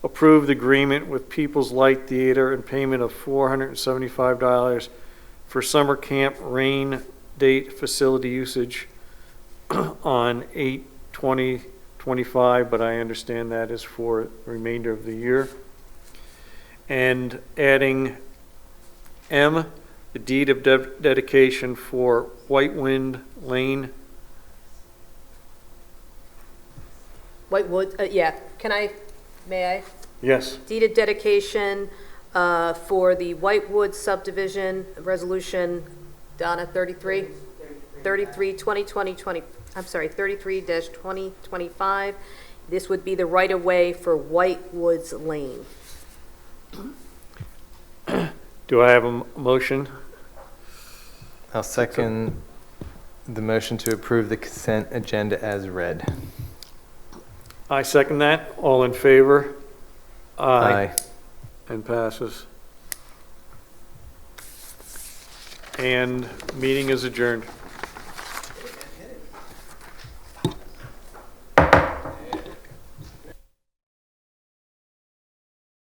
Approve the agreement with People's Light Theater and payment of $475 for summer camp rain date facility usage on 8/20/25, but I understand that is for the remainder of the year. And adding M, the deed of dedication for Whitewind Lane. Whitewood, yeah, may I? Yes. Deed of dedication for the Whitewood subdivision, resolution, Donna, 33-2025, This would be the right-of-way for White Woods Lane. Do I have a motion? I'll second the motion to approve the consent agenda as read. I second that. All in favor? Aye. And passes. And meeting is adjourned.